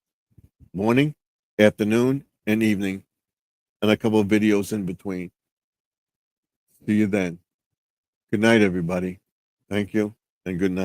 morning, afternoon, and evening, and a couple of videos in between. See you then. Good night, everybody. Thank you, and good night.